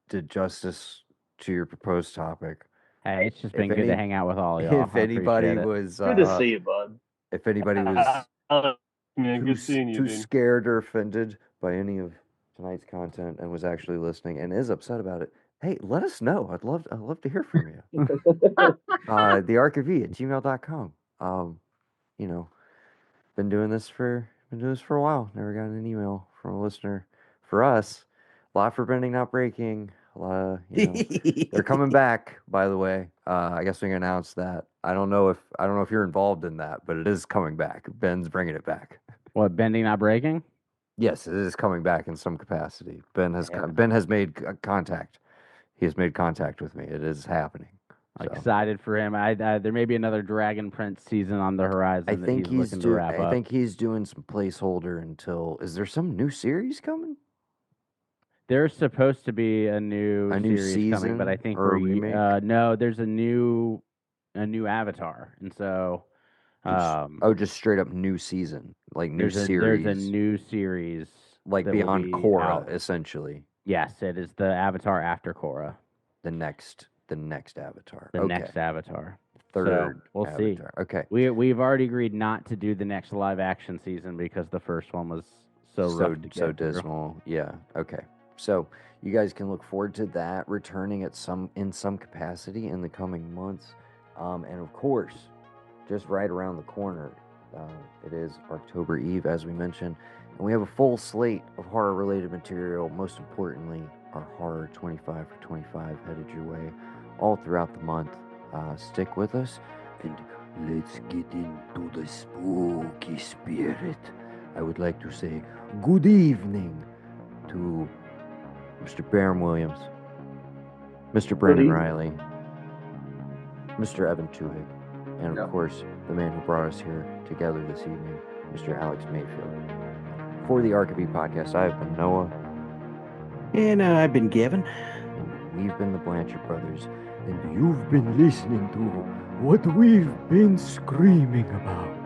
did justice to your proposed topic. Hey, it's just been good to hang out with all y'all. If anybody was good to see you, bud. If anybody was too scared or offended by any of tonight's content and was actually listening and is upset about it, hey, let us know. I'd love to hear from you. thearkofe@gmail.com. Been doing this for a while. Never got an email from a listener. For us, a lot for bending, not breaking. A lot of, they're coming back. By the way, I guess we can announce that. I don't know if you're involved in that, but it is coming back. Ben's bringing it back. What, bending, not breaking? Yes, it is coming back in some capacity. Ben has made contact. He has made contact with me. It is happening. Excited for him. There may be another Dragon Prince season on the horizon. I think he's looking to wrap up. I think he's doing some placeholder until. Is there some new series coming? There's supposed to be a new series season coming, but I think no. There's a new Avatar, and so just straight up new season, like new series. There's a new series, like beyond Korra, essentially. Yes, it is the Avatar after Korra. The next Avatar. Next Avatar. Third. So we'll Avatar. see. Okay. We've already agreed not to do the next live action season because the first one was so rough to get so dismal. Through. Yeah. Okay. So you guys can look forward to that returning in some capacity in the coming months, and of course, just right around the corner, it is October Eve, as we mentioned, and we have a full slate of horror-related material. Most importantly, our horror 25 for 25 headed your way all throughout the month. Stick with us, and let's get into the spooky spirit. I would like to say good evening to Mr. Barham Williams. Mr. Brandon easy. Reilly, Mr. Evan Twohig, and of course, the man who brought us here together this evening, Mr. Alex Mayfield. For the ARKTOBER podcast, I've been Noah. And I've been Gavin. And we've been the Blanchard brothers. And you've been listening to what we've been screaming about.